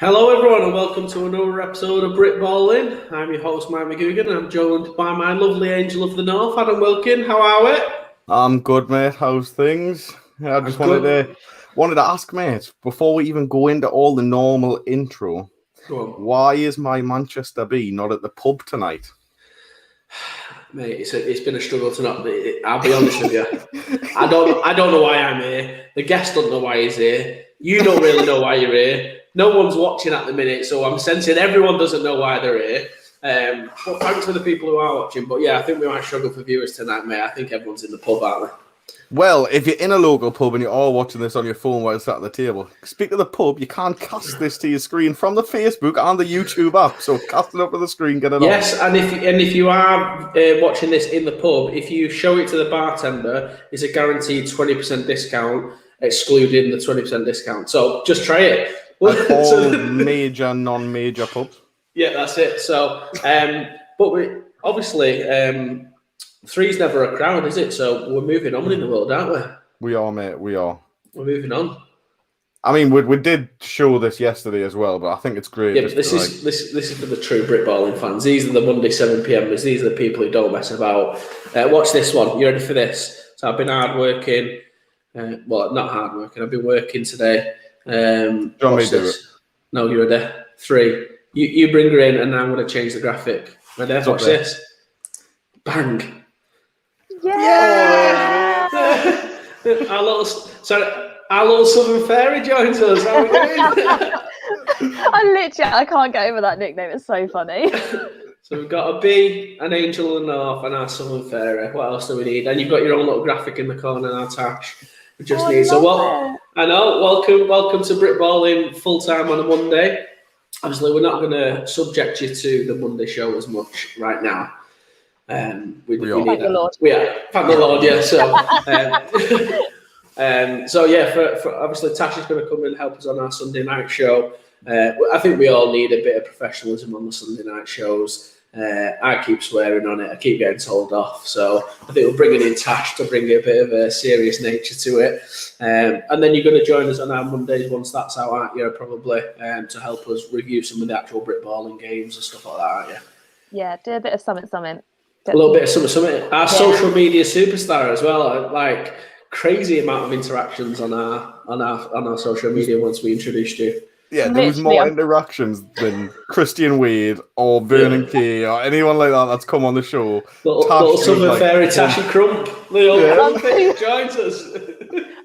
Hello everyone and welcome to another episode of Britballin. I'm your host Mike McGugan and I'm joined by my lovely angel of the north, Adam Wilkin. How are we? I'm good, mate. How's things? I just wanted to ask, mate, before we even go into all the normal intro, why is my Manchester B not at the pub tonight? Mate, it's been a struggle to not be. I'll be honest with you. I don't know why I'm here. The guest don't know why he's here. You don't really know why you're here. No one's watching at the minute, so I'm sensing everyone doesn't know why they're here. But thanks for the people who are watching. But yeah, I think we might struggle for viewers tonight, mate. I think everyone's in the pub, aren't they? Well, if you're in a local pub and you're all watching this on your phone while it's at the table, speak of the pub, you can't cast this to your screen from the Facebook and the YouTube app. So cast it up to the screen, get it on. Yes, and if you are watching this in the pub, if you show it to the bartender, it's a guaranteed 20% discount, excluding the 20% discount. So just try it. All major, non-major pubs. Yeah, that's it. So, but we obviously. Three's never a crowd, is it? So we're moving on in the world, aren't we? We are, mate. We are. We're moving on. I mean, we did show this yesterday as well, but I think it's great. Yeah, but this is for the true Britballing fans. These are the Monday 7 p.m. These are the people who don't mess about. Watch this one. You ready for this? So I've been hard working. Well, not hard working. I've been working today. John, me do it. No, you're ready. 3. You bring her in, and I'm going to change the graphic. Ready? Watch this. Bang. Yeah! Our little Southern Fairy joins us. How are we doing? I can't get over that nickname. It's so funny. So we've got a bee, an angel of the north, and our Southern Fairy. What else do we need? And you've got your own little graphic in the corner now, Tash. We just need. So what? I know. Welcome to Britballing full time on a Monday. Obviously, we're not going to subject you to the Monday show as much right now. Thank the Lord. Thank the Lord. Yeah. So for obviously Tash is going to come and help us on our Sunday night show. I think we all need a bit of professionalism on the Sunday night shows. I keep swearing on it. I keep getting told off. So I think we're bringing in Tash to bring a bit of a serious nature to it. And then you're going to join us on our Mondays once that's out, aren't you? Probably to help us review some of the actual Britballing games and stuff like that, aren't you? Yeah, do a bit of something. A little bit of something. Our social media superstar as well. Like crazy amount of interactions on our social media once we introduced you. Yeah, there was more interactions than Christian Wade or Vernon Kay or anyone like that that's come on the show. Little Southern Fairy Tashy Crump. Joins us.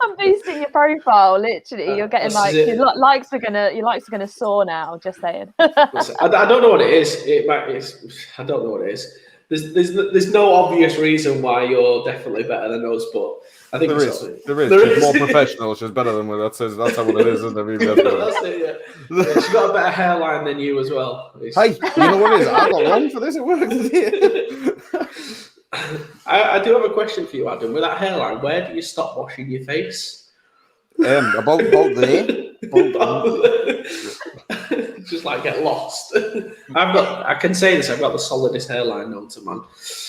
I'm boosting your profile. Literally, you're getting your likes are gonna soar now. Just saying. I don't know what it is. I don't know what it is. There's no obvious reason why you're definitely better than us, but I think there is. She's more professional. She's better than me. That's how what it is, isn't it? That's it. Yeah. She's got a better hairline than you as well. Hey, you know what it is? I got wrong for this. It works. I do have a question for you, Adam. With that hairline, where do you stop washing your face? About there. Just like get lost. I can say this, I've got the solidest hairline known to man.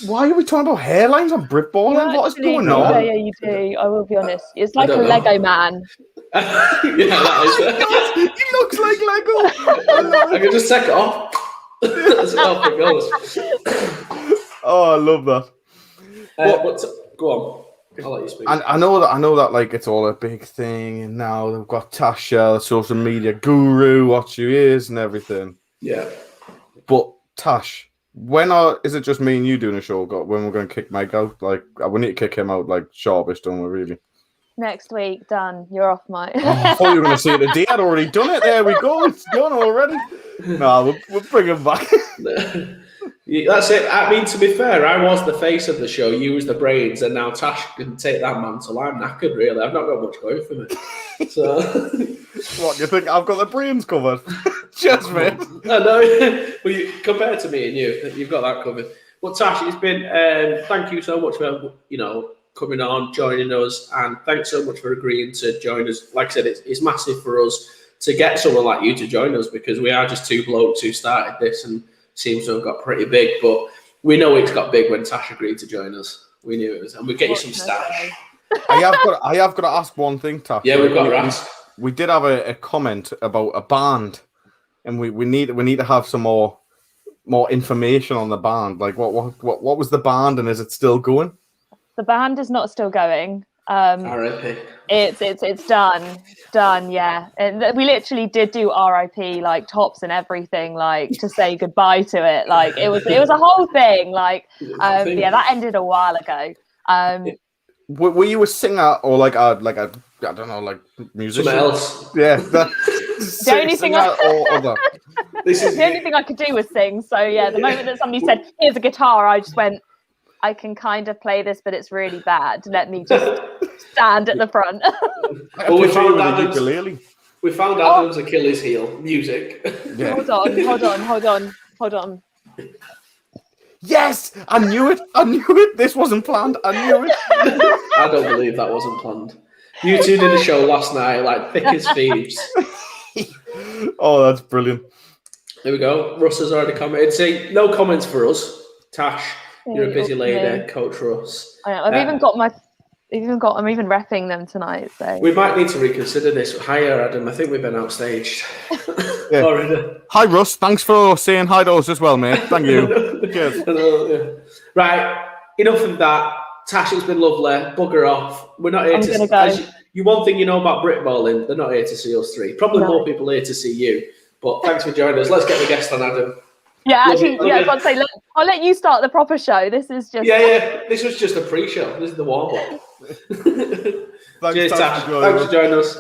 Why are we talking about hairlines on Britballing? What is going on? Yeah, you do. I will be honest. It's like a Lego man. That is. He looks like Lego. I can just take it off. That's how it goes. Oh, I love that. But go on. I'll let you speak. I know that like it's all a big thing, and now they've got Tasha, the social media guru, what she is, and everything. Yeah. But Tash, is it just me and you doing a show? When we're going to kick Mike out? Like we need to kick him out like sharpish, don't we? Really? Next week, done. You're off, Mike. I thought you were going to say it today. I'd already done it. There we go. It's done already. No, we'll bring him back. That's it. I mean, to be fair, I was the face of the show. You was the brains, and now Tash can take that mantle. I'm knackered, really. I've not got much going for me. So, what do you think? I've got the brains covered. Just me. I know. Well, compared to me and you've got that covered. But Tash, it's been. Thank you so much for coming on, joining us, and thanks so much for agreeing to join us. Like I said, it's massive for us to get someone like you to join us because we are just two blokes who started this and seems to have got pretty big, but we know it's got big when Tash agreed to join us. We knew it was, and we'd get you some stash. I have got to ask one thing, Tash. Yeah, we've got to ask. We did have a comment about a band and we need to have some more information on the band. Like, what was the band, and is it still going? The band is not still going. R.I.P. It's done. Yeah, and we literally did do R.I.P. like tops and everything, like to say goodbye to it. Like it was a whole thing. Like yeah, that ended a while ago. Were you a singer or like a I don't know, like musician? Something else. Yeah. The only thing the only thing I could do was sing. So yeah, the moment that somebody said, "Here's a guitar," I just went, I can kind of play this, but it's really bad. Let me just stand at the front. Well, we found Adam's Achilles heel, music. Yeah. Hold on. Yes, I knew it. This wasn't planned. I knew it. I don't believe that wasn't planned. You two did a show last night, like thick as thieves. Oh, that's brilliant. There we go. Russ has already commented. See, no comments for us. Tash, you're a busy lady, Coach Russ. I'm even repping them tonight. So we might need to reconsider this. Hiya, Adam. I think we've been outstaged. Yeah. Hi, Russ. Thanks for saying hi to us as well, mate. Thank you. Cheers. Right. Enough of that. Tash, it's been lovely. Bugger off. We're not here to go. You one thing you know about Britballin, they're not here to see us three. Probably more people here to see you. But thanks for joining us. Let's get the guest on, Adam. Yeah, actually, I was about to say, I'll let you start the proper show. This is just This was just a pre-show. This is the warm-up. Cheers, Tash. Thanks for joining us.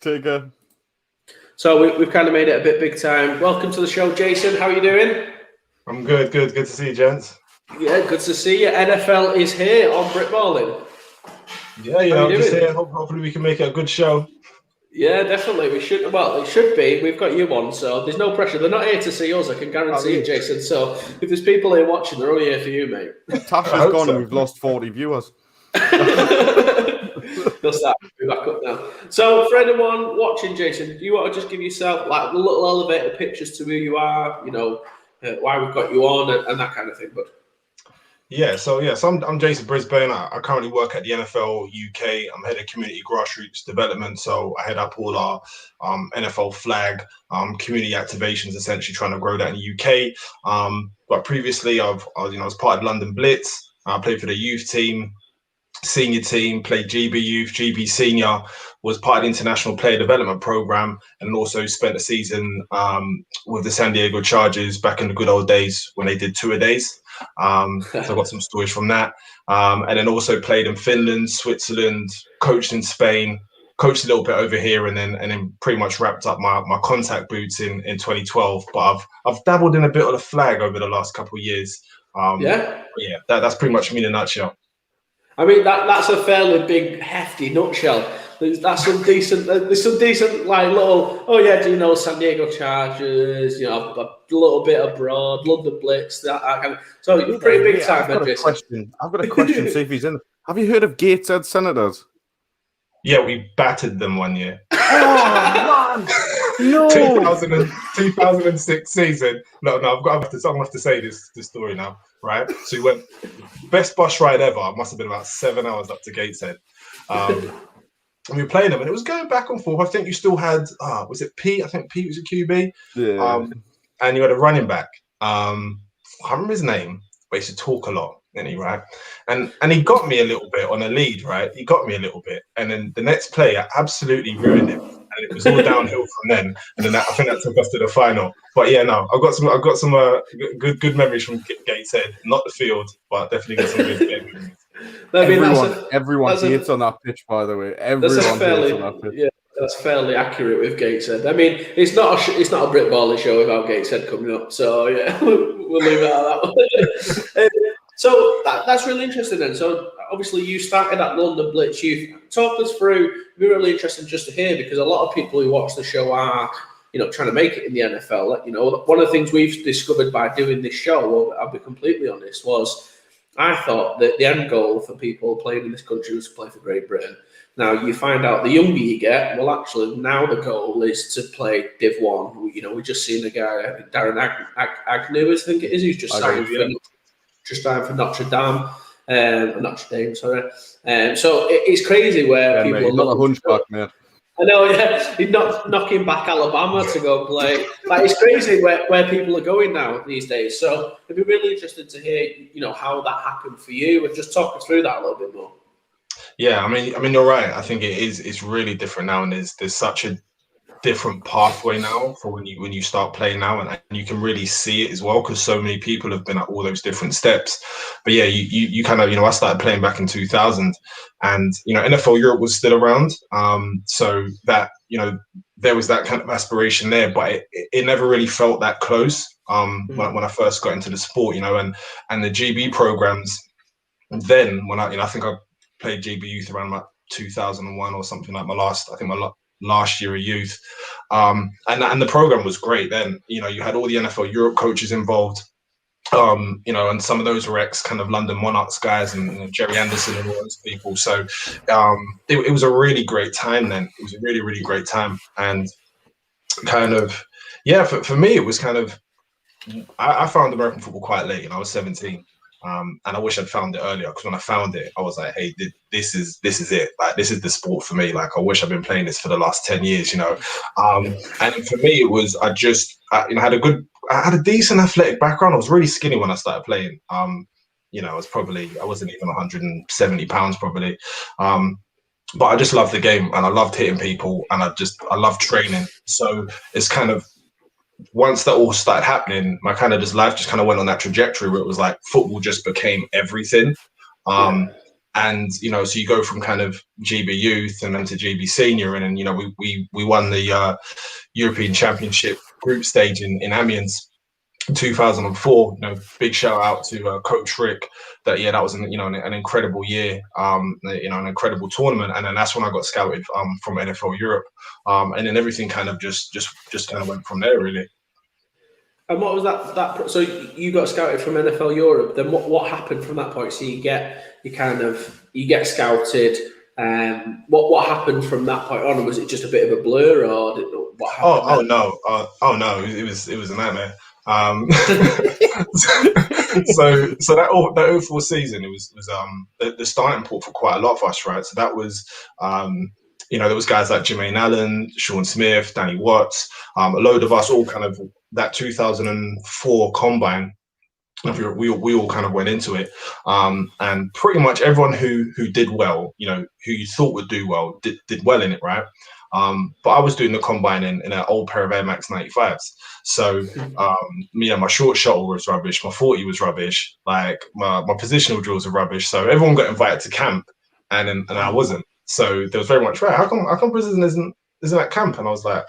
Take care. So we've kind of made it a bit big time. Welcome to the show, Jason. How are you doing? I'm good. Good to see you, gents. Yeah, good to see you. NFL is here on Britballin. Yeah, just here. Hopefully we can make it a good show. Yeah, definitely. We should. Well, it should be. We've got you on, so there's no pressure. They're not here to see us. I can guarantee it, Jason. So if there's people here watching, they're only here for you, mate. Tash is gone, and we've lost 40 viewers. They'll start to be back up now. So for anyone watching, Jason, do you want to just give yourself like a little elevator pitches to who you are? You know, why we've got you on and that kind of thing, bud. So I'm Jason Brisbaine. I currently work at the NFL UK. I'm head of community grassroots development. So I head up all our NFL flag community activations, essentially trying to grow that in the UK. But previously, I was part of London Blitz. I played for the youth team, senior team, played GB Youth, GB Senior, was part of the International Player Development Program, and also spent a season with the San Diego Chargers back in the good old days when they did two-a-days. So I got some stories from that. And then also played in Finland, Switzerland, coached in Spain, coached a little bit over here, and then pretty much wrapped up my contact boots in 2012. But I've dabbled in a bit of the flag over the last couple of years. That's pretty much me in a nutshell. I mean, that's a fairly big, hefty nutshell. There's some decent like little, do you know San Diego Chargers, you know, a little bit abroad, London Blitz, that kind of, so you're pretty big time. I've got a question, see if he's in. Have you heard of Gateshead Senators? Yeah, we battered them one year. Oh, man! No! 2006 season. No, I'm going to have to say this story now, right? So we went, best bus ride ever. Must have been about 7 hours up to Gateshead. And we were playing them, and it was going back and forth. I think you still had, was it Pete? I think Pete was a QB. Yeah. And you had a running back. I can't remember his name, but he used to talk a lot, didn't he, right? And he got me a little bit on a lead, right? He got me a little bit. And then the next play, I absolutely ruined him. And it was all downhill from then. And then I think that took us to the final. But yeah, no, I've got some good memories from Gateshead. Not the field, but definitely got some good memories. Everyone hates on that pitch, by the way. Everyone hates on that pitch. Yeah, that's fairly accurate with Gateshead. I mean, it's not a Britballin show without Gateshead coming up. So yeah, we'll leave it at that. So that's really interesting then. So obviously you started at London Blitz Youth. Talk us through. It'd be really interesting just to hear, because a lot of people who watch the show are, you know, trying to make it in the NFL. You know, one of the things we've discovered by doing this show, well, I'll be completely honest, was I thought that the end goal for people playing in this country was to play for Great Britain. Now, you find out the younger you get, well, actually, now the goal is to play Div 1. You know, we've just seen a guy, Darren Agnew, I think it is, who's just signed for Notre Dame. Notre Dame, sorry. So it's crazy where people are not a hunchback, man. I know, yeah. He's not knocking back Alabama to go play. Like, it's crazy where people are going now these days. So it'd be really interesting to hear, how that happened for you, and just talk us through that a little bit more. Yeah, I mean, you're right. I think it's really different now, and there's such a different pathway now for when you start playing now, and you can really see it as well, because so many people have been at all those different steps. But yeah, you kind of, I started playing back in 2000, and NFL Europe was still around, so that there was that kind of aspiration there, but it never really felt that close when I first got into the sport, and the GB programs. And then when I think I played GB youth around like 2001 or something, like my last year of youth, and the program was great then. You had all the NFL Europe coaches involved, and some of those were ex kind of London Monarchs guys, and Jerry Anderson and all those people. So it was a really great time then. It was a really, really great time. And kind of, yeah, for me, it was kind of, I found American football quite late, and I was 17. And I wish I'd found it earlier, because when I found it, I was like, hey, this is it. Like, this is the sport for me. Like, I wish I'd been playing this for the last 10 years, And for me, it was, I had a decent athletic background. I was really skinny when I started playing. I wasn't even 170 pounds probably. But I just loved the game, and I loved hitting people, and I loved training. So it's kind of, once that all started happening, my kind of life just kind of went on that trajectory where it was like football just became everything. And so you go from kind of GB youth and then to GB senior, and then we won the European Championship group stage in Amiens in 2004. Big shout out to Coach Rick. That was an incredible year, an incredible tournament, and then that's when I got scouted from NFL Europe, and then everything kind of just kind of went from there, really. And what was that? So you got scouted from NFL Europe. Then what happened from that point? So you get scouted. What happened from that point on? Was it just a bit of a blur, or what happened? Oh no! It was a nightmare. So that 04 season, it was the starting point for quite a lot of us, right? So that was there was guys like Jermaine Allen, Sean Smith, Danny Watts, a load of us all kind of that 2004 combine. We all kind of went into it, and pretty much everyone who did well, who you thought would do well, did well in it, right? But I was doing the combine in an old pair of Air Max 95s. So, my short shuttle was rubbish. My 40 was rubbish. Like my positional drills were rubbish. So everyone got invited to camp, and I wasn't. So there was very much, right, how come Brisbane isn't at camp? And I was like,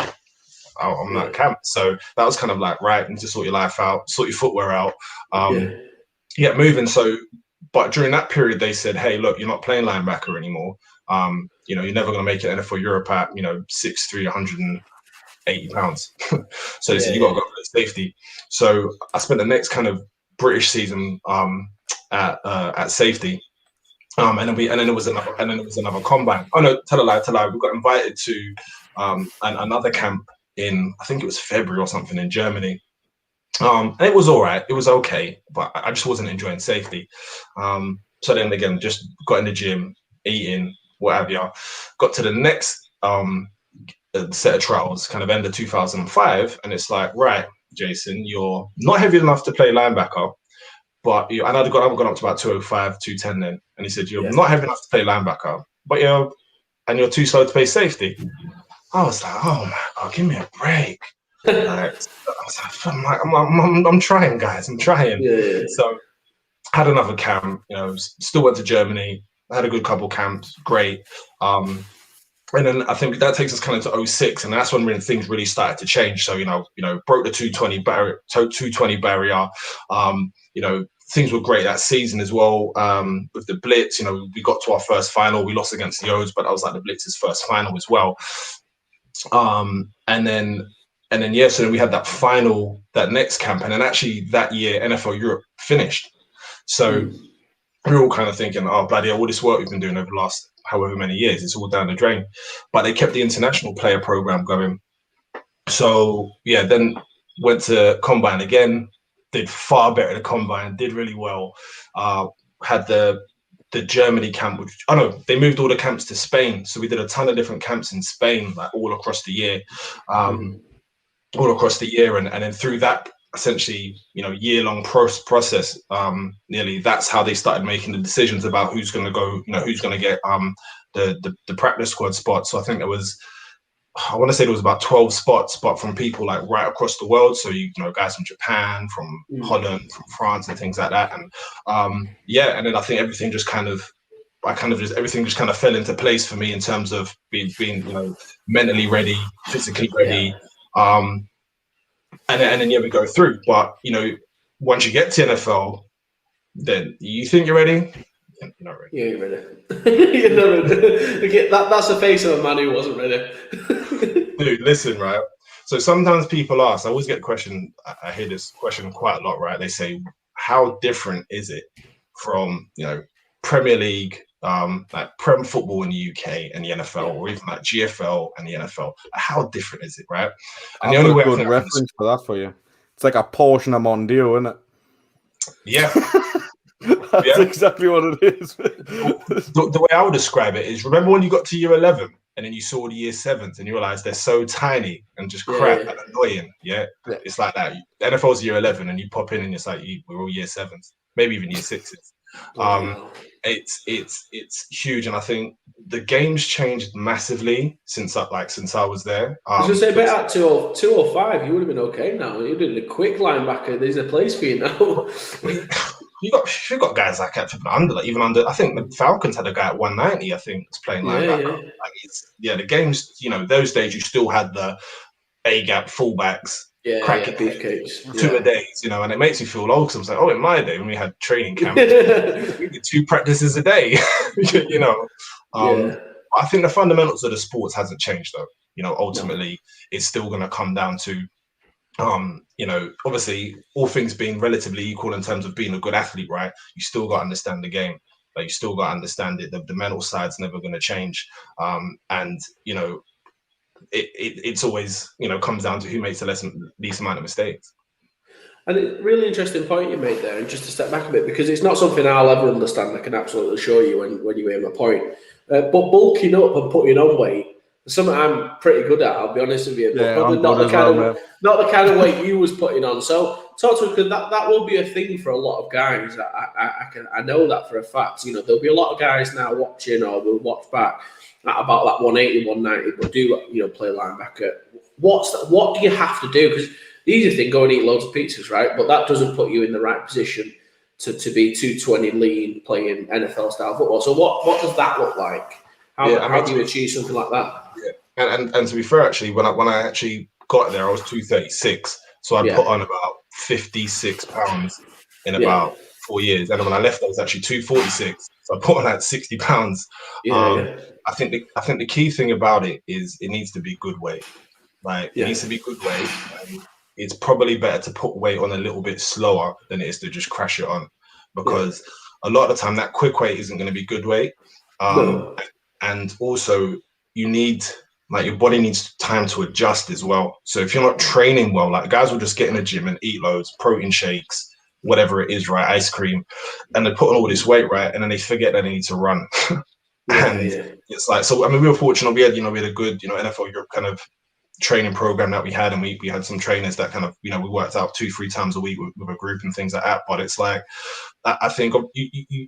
oh, I'm not at camp. So that was kind of like, right, you need to sort your life out, sort your footwear out, get moving. So, but during that period, they said, hey, look, you're not playing linebacker anymore. You're never going to make it NFL Europe at 6'3", 180 pounds. So they said, you got to go for the safety. So I spent the next kind of British season at safety. And then there was another combine. Oh no, tell a lie. We got invited to another camp in, I think it was February or something, in Germany. And it was all right. It was okay, but I just wasn't enjoying safety. So then again, just got in the gym, eating, what have you. Got to the next set of trials, kind of end of 2005, and it's like, right, Jason, you're not heavy enough to play linebacker. But and I've gone up to about 205, 210 then. And he said, you're not heavy enough to play linebacker, but you're too slow to play safety. I was like, oh my God, give me a break. I'm trying, guys. I'm trying. Yeah. So I had another camp, still went to Germany. I had a good couple camps, great. And then I think that takes us kind of to 06, and that's when things really started to change. So, broke the 220 barrier. Things were great that season as well. With the Blitz, we got to our first final. We lost against the O's, but that was like the Blitz's first final as well. And then so then we had that final, that next camp, and then actually that year NFL Europe finished. So we were all kind of thinking, oh bloody hell, all this work we've been doing over the last however many years, it's all down the drain. But they kept the international player program going. So yeah, then went to combine again, did far better at the combine, did really well. Had the the Germany camp, they moved all the camps to Spain. So we did a ton of different camps in Spain, like all across the year, And then through that, essentially, year-long process, nearly, that's how they started making the decisions about who's going to go, who's going to get the practice squad spot. So I think I want to say there was about 12 spots, but from people like right across the world. So, guys from Japan, from Holland, from France and things like that. And and then I think everything just everything just kind of fell into place for me in terms of being mentally ready, physically ready. And then we go through. But, once you get to NFL, then you think you're ready. You're not ready. Yeah, you're ready. You're not ready. Okay, that's the face of a man who wasn't ready. Dude, listen, right? So sometimes people ask, I always get a question, I hear this question quite a lot, right? They say, how different is it from, Premier League, like Prem football in the UK and the NFL, or even like GFL and the NFL? How different is it, right? And the only way good reference for that for you. It's like a portion of Mondio, isn't it? Yeah. That's exactly what it is. The way I would describe it is, remember when you got to year 11 and then you saw the year 7s and you realized they're so tiny and just crap and annoying. Yeah? It's like that. The NFL's year 11 and you pop in and it's like, we're all year 7s, maybe even year 6s. It's huge, and I think the game's changed massively since I was there. I was going to say, about 205, you would have been okay now. You're doing a quick linebacker. There's a place for you now. You got guys like even under. I think the Falcons had a guy at 190. I think was playing linebacker. The games. Those days you still had the A gap fullbacks. Cracking beefcakes, two a days, and it makes me feel old because I was like, in my day when we had training camp, we did 2 practices a day, I think the fundamentals of the sports hasn't changed though. Ultimately, it's still going to come down to, obviously all things being relatively equal in terms of being a good athlete, right? You still got to understand the game, but you still got to understand it. The mental side's never going to change, it's always, comes down to who makes the least amount of mistakes. And it's a really interesting point you made there, and just to step back a bit, because it's not something I'll ever understand, I can absolutely assure you when you hear my point. But bulking up and putting on weight is something I'm pretty good at, I'll be honest with you. But probably not the kind of weight you was putting on. So talk to us, because that will be a thing for a lot of guys. I know that for a fact. There'll be a lot of guys now watching or will watch back at about that 180, 190, but do play linebacker. What do you have to do? Because the easy thing, go and eat loads of pizzas, right? But that doesn't put you in the right position to be 220 lean playing NFL style football. So what does that look like? How do you achieve something like that? Yeah. And to be fair, actually, when I actually got there, I was 236. So I put on about 56 pounds in about 4 years. And then when I left, I was actually 246. So I put on like 60 pounds. I think the key thing about it is it needs to be good weight. It needs to be good weight. It's probably better to put weight on a little bit slower than it is to just crash it on, because a lot of the time that quick weight isn't going to be good weight. And also you need, your body needs time to adjust as well. So if you're not training well, guys will just get in the gym and eat loads, protein shakes, whatever it is, right? Ice cream, and they put on all this weight, right? And then they forget that they need to run. It's like, so, we were fortunate. We had a good, NFL Europe kind of training program that we had, and we had some trainers that kind of, we worked out 2-3 times a week with a group and things like that. But it's like, I think you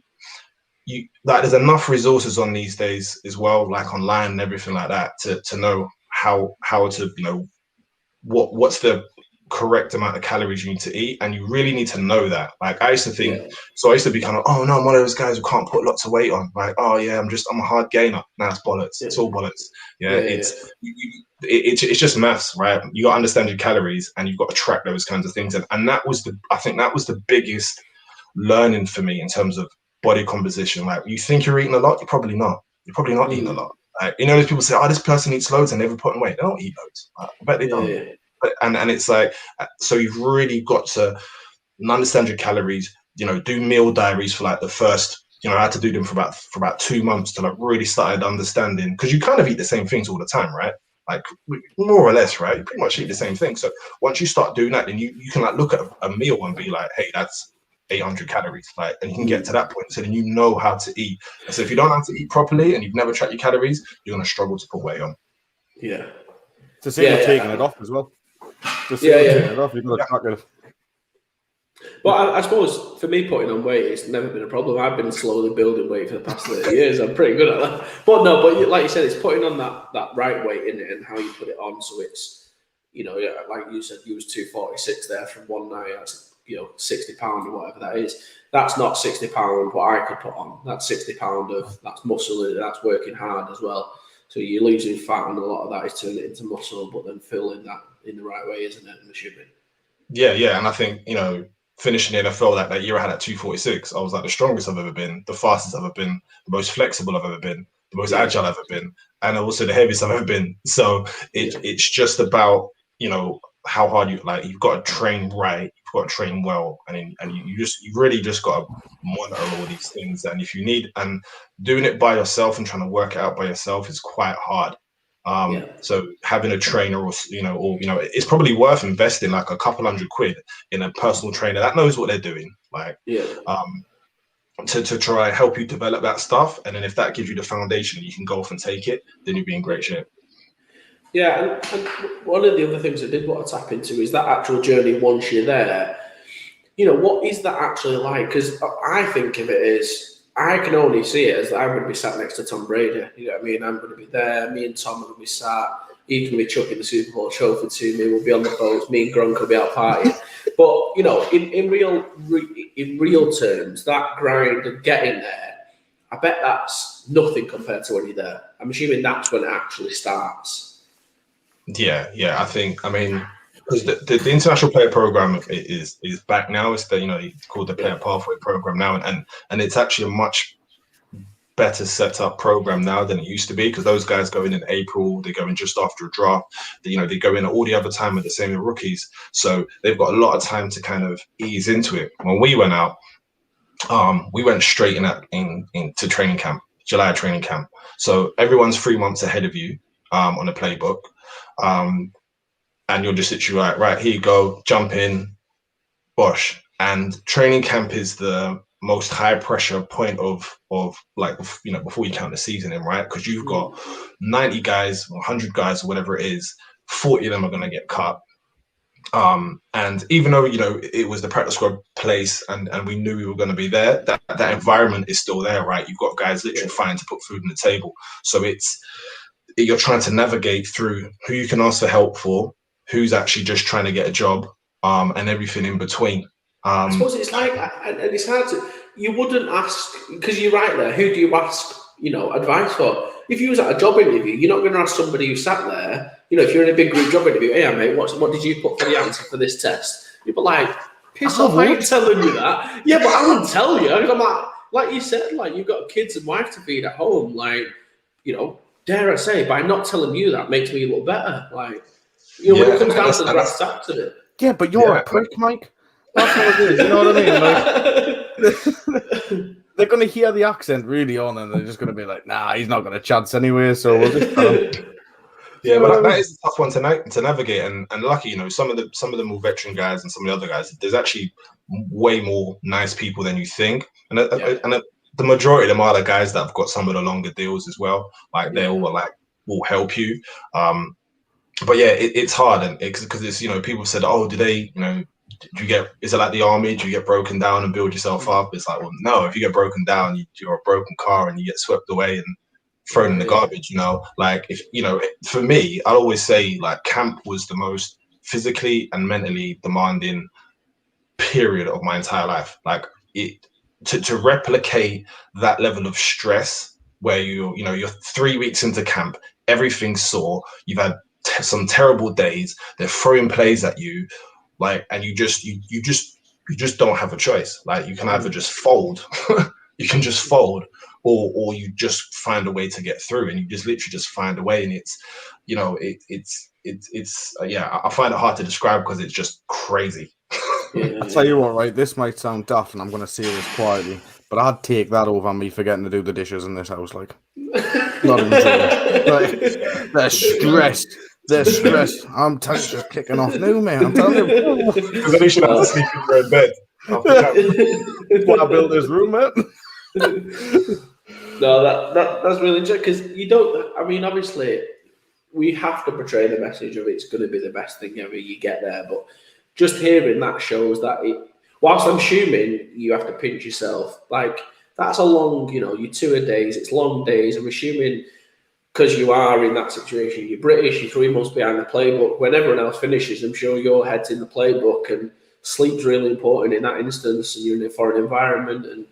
there's enough resources on these days as well, online and everything like that, to know how to, what's the correct amount of calories you need to eat, and you really need to know that. I used to think, so I used to be kind of, oh no, I'm one of those guys who can't put lots of weight on. Oh yeah, I'm a hard gainer. Nah, it's bollocks. It's all bollocks. It's just maths, right? You got to understand your calories, and you've got to track those kinds of things. And I think that was the biggest learning for me in terms of body composition. You think you're eating a lot, you're probably not. You're probably not eating a lot. Those people say, oh, this person eats loads and never put on weight. They don't eat loads. I bet they don't. Yeah. And it's like, so you've really got to understand your calories, do meal diaries for the first, I had to do them for about 2 months to really started understanding, because you kind of eat the same things all the time, right? More or less, right? You pretty much eat the same thing. So once you start doing that, then you can look at a meal and be like, hey, that's 800 calories, like, and you can get to that point. So then you know how to eat. So if you don't know how to eat properly and you've never tracked your calories, you're gonna struggle to put weight on. Yeah. It's the same with taking it off as well. Taking it off, you've got to track it. Well, I suppose for me, putting on weight, it's never been a problem. I've been slowly building weight for the past 30 years. I'm pretty good at that. But like you said, it's putting on that right weight in it and how you put it on. So it's, like you said, you was 246 there from one night. That's, £60 or whatever that is. That's not £60 what I could put on. That's £60 of, that's muscle, that's working hard as well. So you're losing fat, and a lot of that is turning it into muscle, but then filling that in the right way, isn't it? I'm assuming. Yeah. And I think, finishing the NFL that year I had at 246, I was like the strongest I've ever been, the fastest I've ever been, the most flexible I've ever been, the most agile I've ever been, and also the heaviest I've ever been. So it's just about, how hard you've got to train right, you've got to train well, and you really just got to monitor all these things. And if you need, and doing it by yourself and trying to work it out by yourself is quite hard. So having a trainer or it's probably worth investing like a couple £100 in a personal trainer that knows what they're doing, to try and help you develop that stuff. And then if that gives you the foundation, you can go off and take it, then you'll be in great shape. Yeah, and one of the other things I did want to tap into is that actual journey once you're there. What is that actually like? Because I think of it as, I can only see it as I'm going to be sat next to Tom Brady. You know what I mean? I'm going to be there. Me and Tom are going to be sat. He's going to be chucking the Super Bowl trophy to me. We'll be on the boats. Me and Gronk will be out partying. But in real terms, that grind of getting there, I bet that's nothing compared to when you're there. I'm assuming that's when it actually starts. Yeah. I mean, because the international player program is back now. It's it's called the Player Pathway program now, and it's actually a much better set up program now than it used to be, because those guys go in April, they go in just after a draft. They go in all the other time with the same rookies, so they've got a lot of time to kind of ease into it. When we went out, we went straight into training camp, July training camp. So everyone's 3 months ahead of you on the playbook. And you're just literally right, here you go, jump in, bosh. And training camp is the most high pressure point of before you count the season in, right? Because you've got 90 guys, 100 guys, or whatever it is, 40 of them are going to get cut. And even though, it was the practice squad place and we knew we were going to be there, that environment is still there, right? You've got guys literally fighting to put food on the table. So you're trying to navigate through who you can ask for help for, who's actually just trying to get a job, and everything in between. I suppose it's like, and it's hard to, you wouldn't ask, because you're right there, who do you ask, advice for? If you was at a job interview, you're not going to ask somebody who sat there, if you're in a big group job interview, hey mate, what did you put for the answer for this test? You'd be like, piss off, I ain't telling you that. Yeah, but I wouldn't tell you. I'm like you said, you've got kids and wife to feed at home, dare I say, by not telling you that makes me look better. When it comes down to the brass tacks of it. Yeah, but you're a prick, Mike. That's what it is. You know what I mean? They're going to hear the accent really on, and they're just going to be like, "Nah, he's not going to chance anyway." So we'll just. Yeah, but that is a tough one to navigate, and lucky, some of the more veteran guys and some of the other guys, there's actually way more nice people than you think, and the majority of them are the guys that have got some of the longer deals as well. They all will help you. But yeah, it's hard, and because it's people said, oh, do they is it like the army? Do you get broken down and build yourself up? It's like, well, no. If you get broken down, you're a broken car and you get swept away and thrown in the garbage. For me, I always say camp was the most physically and mentally demanding period of my entire life. To replicate that level of stress where you're 3 weeks into camp, everything's sore, you've had some terrible days, they're throwing plays at you, and you just don't have a choice. You can either just fold, you can just fold, or you just find a way to get through, and you just literally just find a way. And I find it hard to describe because it's just crazy. I'll tell you what, right? This might sound daft, and I'm going to say this quietly, but I'd take that over me forgetting to do the dishes in this house. Not even joking. They're stressed. They're stressed. I'm just kicking off now, man. I'm telling you. Because at least you don't have to sleep in your own bed. What I built this room, mate. No, that's really interesting because you don't. I mean, obviously, we have to portray the message of it's going to be the best thing ever. You get there, but just hearing that shows that it. Whilst I'm assuming you have to pinch yourself, like that's a long, your 2 days. It's long days. I'm assuming because you are in that situation. You're British. You're 3 months behind the playbook. When everyone else finishes, I'm sure your head's in the playbook, and sleep's really important in that instance. And you're in a foreign environment, and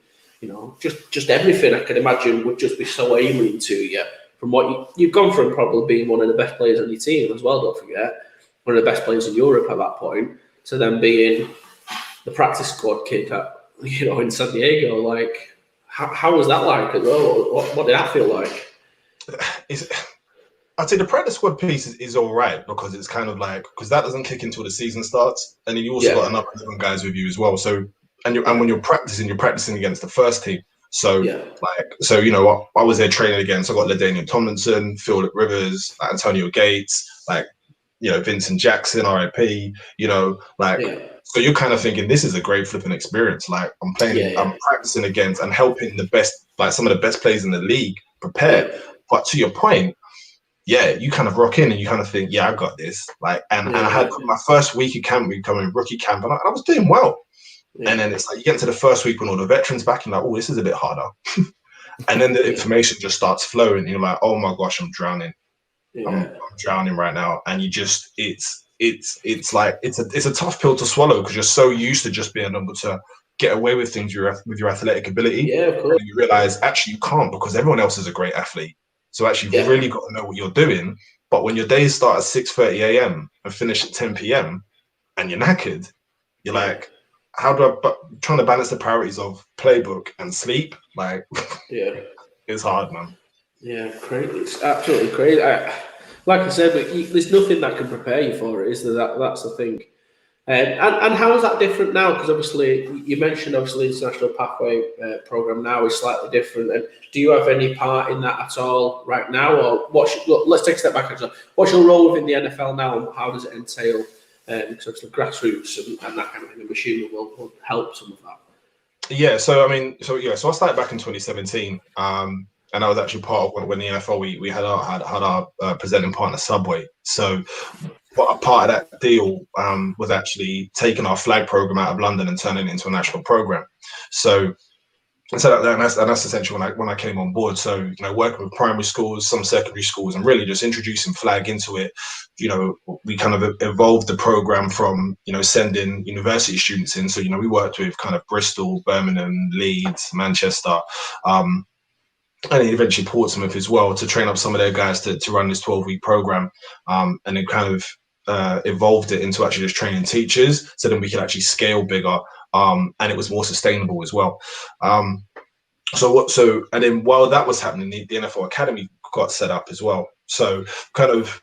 just everything I can imagine would just be so alien to you from what you've gone from probably being one of the best players on your team as well, don't forget, one of the best players in Europe at that point, to then being the practice squad kid at, in San Diego. Like, how was that like as well? What did that feel like? I'd say the practice squad piece is all right because it's kind of like, because that doesn't kick until the season starts. And then you also got another 11 guys with you as well. So, and when you're practicing against the first team. So, I was there training against, I got LaDainian Tomlinson, Philip Rivers, Antonio Gates, Vincent Jackson, RIP, so you're kind of thinking this is a great flipping experience. Like I'm playing, I'm practicing against and helping the best, like some of the best players in the league prepare. But to your point, you kind of rock in and you kind of think, I got this. And I had my first week of camp, becoming rookie camp, and I was doing well. Yeah. And then it's like you get into the first week when all the veterans back, and like, oh, this is a bit harder. And then the information just starts flowing. And you're like, oh my gosh, I'm drowning. I'm drowning right now. And you just, it's like it's a tough pill to swallow because you're so used to just being able to get away with things with your athletic ability. Yeah, of course. And you realize actually you can't because everyone else is a great athlete. So actually you've really got to know what you're doing. But when your days start at 6:30 a.m. and finish at 10 p.m. and you're knackered, you're like, trying to balance the priorities of playbook and sleep, it's hard, man. Yeah, crazy. It's absolutely crazy. Like I said, there's nothing that can prepare you for it, is there? That's the thing. And how is that different now? Because obviously, you mentioned International Pathway program now is slightly different. And do you have any part in that at all right now? Or let's take a step back. What's your role within the NFL now, and how does it entail? Because obviously grassroots and that kind of thing, I'm assuming will help some of that. Yeah. So I started back in 2017. And I was actually part of when the NFL we had our presenting partner Subway. So part of that deal was actually taking our flag program out of London and turning it into a national program. So that's essentially when I came on board. So working with primary schools, some secondary schools, and really just introducing flag into it. We kind of evolved the program from sending university students in. So we worked with kind of Bristol, Birmingham, Leeds, Manchester. And eventually Portsmouth as well to train up some of their guys to run this 12-week program, and then kind of evolved it into actually just training teachers, so then we could actually scale bigger, and it was more sustainable as well. And then while that was happening, the NFL Academy got set up as well. So kind of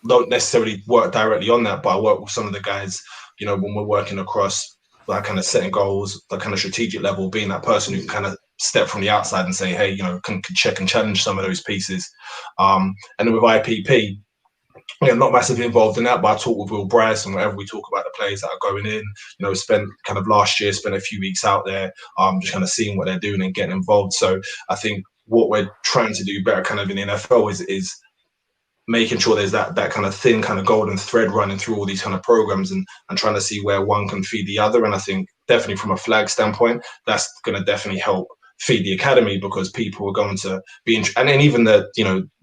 don't necessarily work directly on that, but I work with some of the guys, when we're working across that kind of setting goals, that kind of strategic level, being that person who can kind of step from the outside and say, hey, can check and challenge some of those pieces. And then with IPP, not massively involved in that, but I talk with Will Bryce, and whenever we talk about the players that are going in, spent a few weeks out there, just kind of seeing what they're doing and getting involved. So I think what we're trying to do better kind of in the NFL is making sure there's that kind of thin kind of golden thread running through all these kind of programs and trying to see where one can feed the other. And I think definitely from a flag standpoint, that's going to definitely help feed the academy, because people are going to be and then even the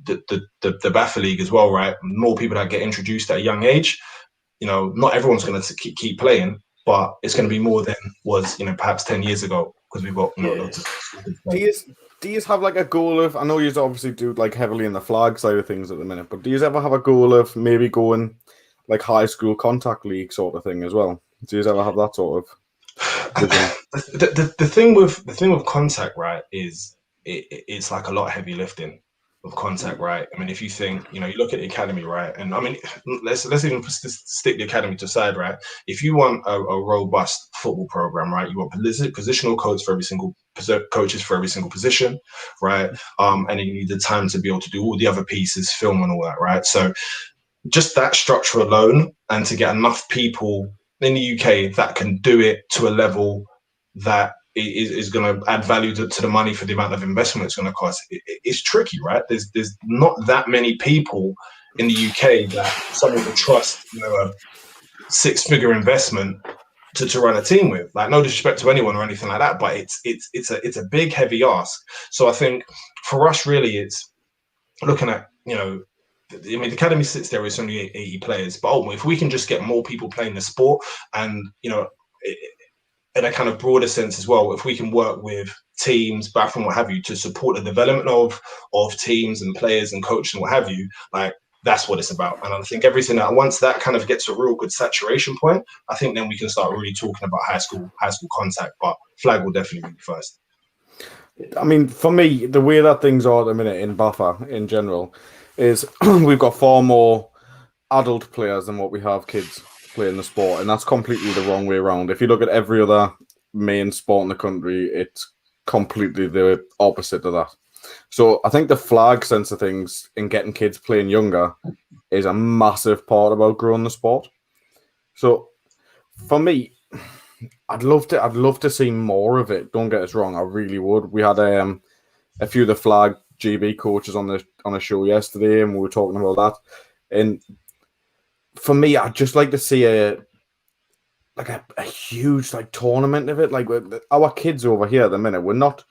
BAFA league as well, right? More people that get introduced at a young age, not everyone's going to keep playing, but it's going to be more than was perhaps 10 years ago, because we've got loads of do you have like a goal of, I know you obviously do like heavily in the flag side of things at the minute, but do you ever have a goal of maybe going like high school contact league sort of thing as well? Do you ever have that sort of the thing with contact, right, is it's like a lot of heavy lifting with contact, right? I mean, if you think, you look at the academy, right, and I mean, let's even stick the academy to side, right? If you want a robust football program, right, you want positional coaches for every single position, right, and then you need the time to be able to do all the other pieces, film and all that, right? So just that structure alone, and to get enough people in the UK that can do it to a level that is going to add value to the money for the amount of investment it's going to cost. It's tricky, right? There's not that many people in the UK that someone would trust, a 6-figure investment to run a team with. Like, no disrespect to anyone or anything like that, but it's a big, heavy ask. So I think for us, really, it's looking at, the academy sits there with only 80 players, but ultimately, if we can just get more people playing the sport, and in a kind of broader sense as well, if we can work with teams, bathroom, what have you, to support the development of teams and players and coaching, what have you, like, that's what it's about. And I think everything that, once that kind of gets a real good saturation point, I think then we can start really talking about high school contact. But flag will definitely be first. I mean, for me, the way that things are at the minute in Buffer in general is we've got far more adult players than what we have kids playing the sport, and that's completely the wrong way around. If you look at every other main sport in the country, it's completely the opposite of that. So I think the flag sense of things in getting kids playing younger is a massive part about growing the sport. So for me, I'd love to see more of it. Don't get us wrong, I really would. We had a few of the flag GB coaches on a show yesterday, and we were talking about that. And for me, I'd just like to see a huge tournament of it. Like, our kids over here at the minute, we're not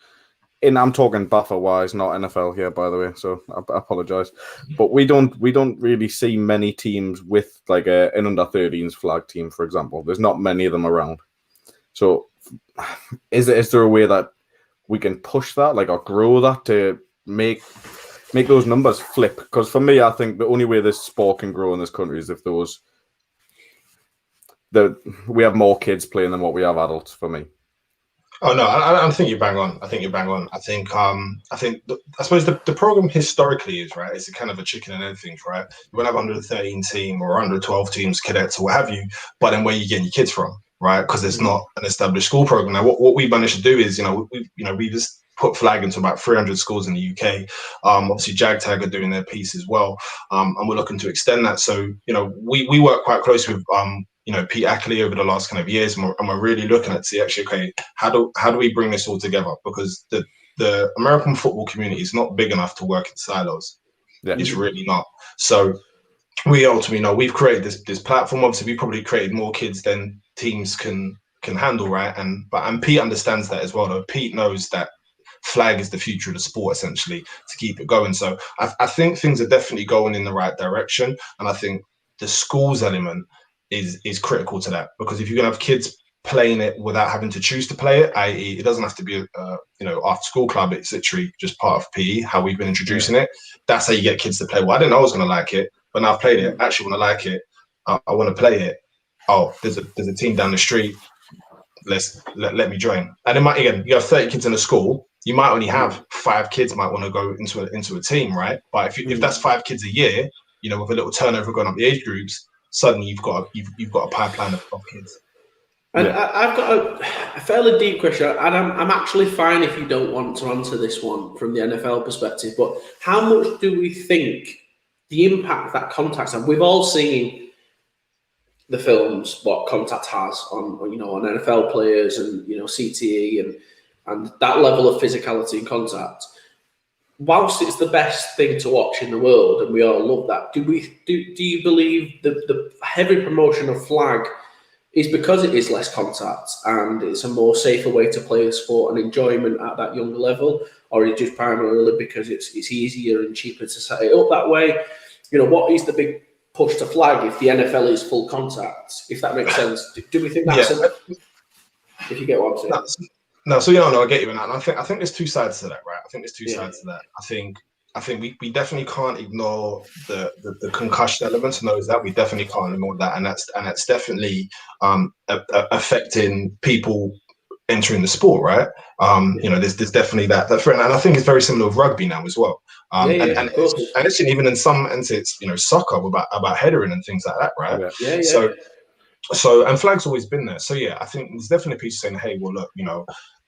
in. I'm talking buffer wise, not NFL here, by the way. So I apologize, but we don't really see many teams with like an under 13s flag team, for example. There's not many of them around. So is there a way that we can push that, or grow that to make those numbers flip? Because for me, I think the only way this sport can grow in this country is if we have more kids playing than what we have adults, for me. Oh no, I think you're bang on. I think I suppose the program historically is right. It's a kind of a chicken and egg thing, right? You won't have under the 13 team or under 12 teams, cadets or what have you. But then where you getting your kids from, right? Because there's not an established school program. Now, what we managed to do is, we just put flag into about 300 schools in the UK. Obviously, JagTag are doing their piece as well, and we're looking to extend that. So, we work quite closely with Pete Ackley over the last kind of years, and we're really looking at see actually, okay, how do we bring this all together? Because the American football community is not big enough to work in silos. Yeah. It's really not. So we ultimately know we've created this platform. Obviously, we probably created more kids than teams can handle, right? And Pete understands that as well. Though Pete knows that flag is the future of the sport, essentially, to keep it going. So I think things are definitely going in the right direction, and I think the schools element is critical to that, because if you're gonna have kids playing it without having to choose to play it, i.e., it doesn't have to be after school club, it's literally just part of PE, how we've been introducing it. That's how you get kids to play. Well, I didn't know I was gonna like it, but now I've played it. I actually want to like it. I want to play it. Oh, there's a team down the street. Let me join. And then you have 30 kids in a school. You might only have 5 kids might want to go into a team, right? But if that's 5 kids a year, with a little turnover going up the age groups, suddenly you've got a pipeline of kids. And I've got a fairly deep question, and I'm actually fine if you don't want to answer this one from the NFL perspective. But how much do we think the impact that contacts have? We've all seen the films what contact has on NFL players and CTE and that level of physicality and contact. Whilst it's the best thing to watch in the world, and we all love that, do you believe the heavy promotion of flag is because it is less contact and it's a more safer way to play the sport and enjoyment at that younger level, or is it just primarily because it's easier and cheaper to set it up that way? What is the big push to flag if the NFL is full contact? If that makes sense, do we think that's if you get what I'm saying? No, so I get you in that. And I think there's two sides to that, right? I think there's two sides to that. I think we definitely can't ignore the concussion element. To know that we definitely can't ignore that, and that's definitely affecting people entering the sport, right? There's definitely that for, and I think it's very similar with rugby now as well. And it's even in some sense, soccer about headering and things like that, right? Yeah. So and flag's always been there. So I think there's definitely a piece saying, hey, well, look,